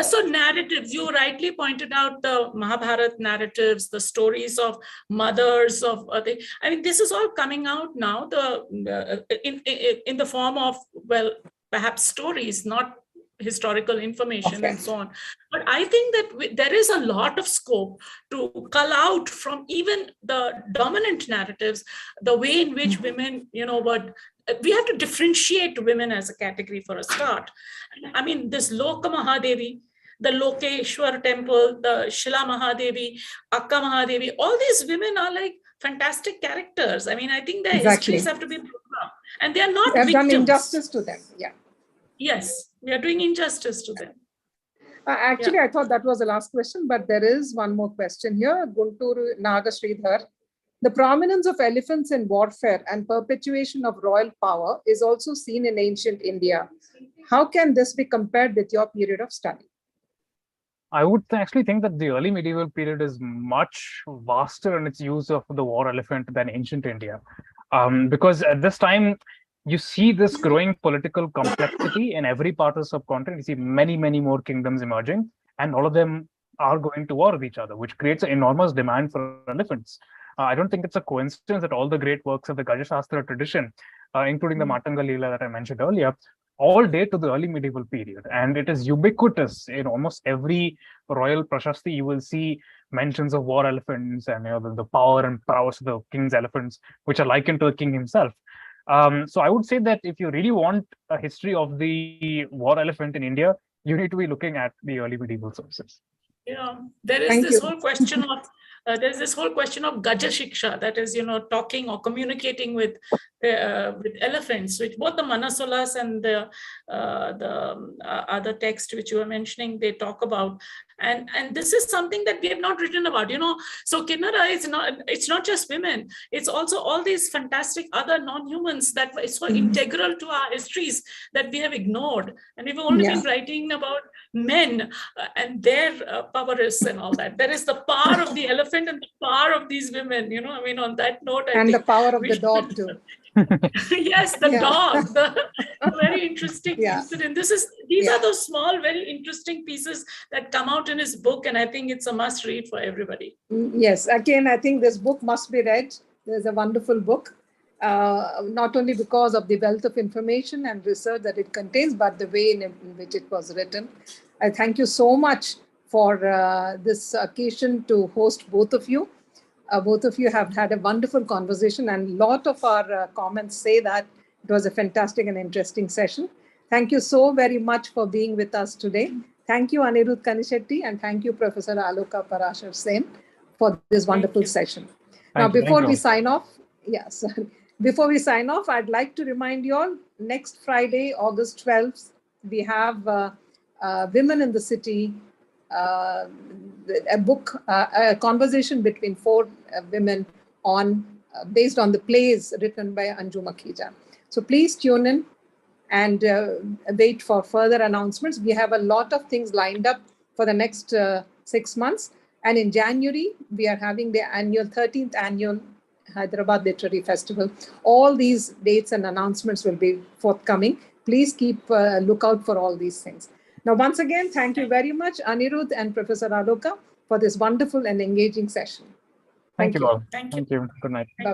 D: So narratives, you rightly pointed out the Mahabharata narratives, the stories of mothers of, I mean, this is all coming out now in the form of, well, perhaps stories, not historical information and so on. But I think that there is a lot of scope to cull out from even the dominant narratives, the way in which women, we have to differentiate women as a category for a start. I mean, this Loka Mahadevi, the Lokeshwar temple, the Shila Mahadevi, Akka Mahadevi, all these women are like fantastic characters. I mean, I think their histories have to be brought up. And they are not victims.
B: Done injustice to them,
D: Yes, we are doing injustice to them.
B: Actually, I thought that was the last question, but there is one more question here. Guntur Nagasridhar. The prominence of elephants in warfare and perpetuation of royal power is also seen in ancient India. How can this be compared with your period of study?
A: I would actually think that the early medieval period is much vaster in its use of the war elephant than ancient India. Because at this time, you see this growing political complexity in every part of the subcontinent. You see many, many more kingdoms emerging, and all of them are going to war with each other, which creates an enormous demand for elephants. I don't think it's a coincidence that all the great works of the Gaja Shastra tradition, including the Matanga Leela that I mentioned earlier, all date to the early medieval period, and it is ubiquitous in almost every royal prashasti. You will see mentions of war elephants and the power and prowess of the king's elephants, which are likened to the king himself. So I would say that if you really want a history of the war elephant in India, you need to be looking at the early medieval sources.
D: Yeah, there is
B: Thank
D: this
B: you.
D: whole question of there's this whole question of Gaja Shiksha, that is, talking or communicating with elephants, which both the Manasolas and the other text which you were mentioning, they talk about. And this is something that we have not written about, So Kinnara is it's not just women, it's also all these fantastic other non-humans that is so integral to our histories that we have ignored. And we've only been writing about men and their prowess and all that. There is the power of the elephant and the power of these women, on that note, I think
B: the power of the dog too.
D: Yes, the dog, the very interesting incident. These are those small, very interesting pieces that come out in his book, and I think it's a must read for everybody.
B: Yes, again, I think this book must be read. There's a wonderful book, not only because of the wealth of information and research that it contains, but the way in which it was written. I thank you so much for this occasion to host both of you. Both of you have had a wonderful conversation, and a lot of our comments say that it was a fantastic and interesting session. Thank you so very much for being with us today. Thank you, Anirudh Kanishetty, and thank you, Professor Aloka Parashar Sen, for this wonderful session. Now, before we sign off, before we sign off, I'd like to remind you all, next Friday, August 12th, we have Women in the City, a book, a conversation between 4 women on based on the plays written by Anju Makhija. So please tune in and wait for further announcements. We have a lot of things lined up for the next 6 months. And in January, we are having the 13th annual Hyderabad Literary Festival. All these dates and announcements will be forthcoming. Please keep lookout for all these things. Now, once again, thank you very much, Anirudh and Professor Aloka, for this wonderful and engaging session.
A: Thank you all.
D: Thank
A: you. Good night.
B: Bye-bye.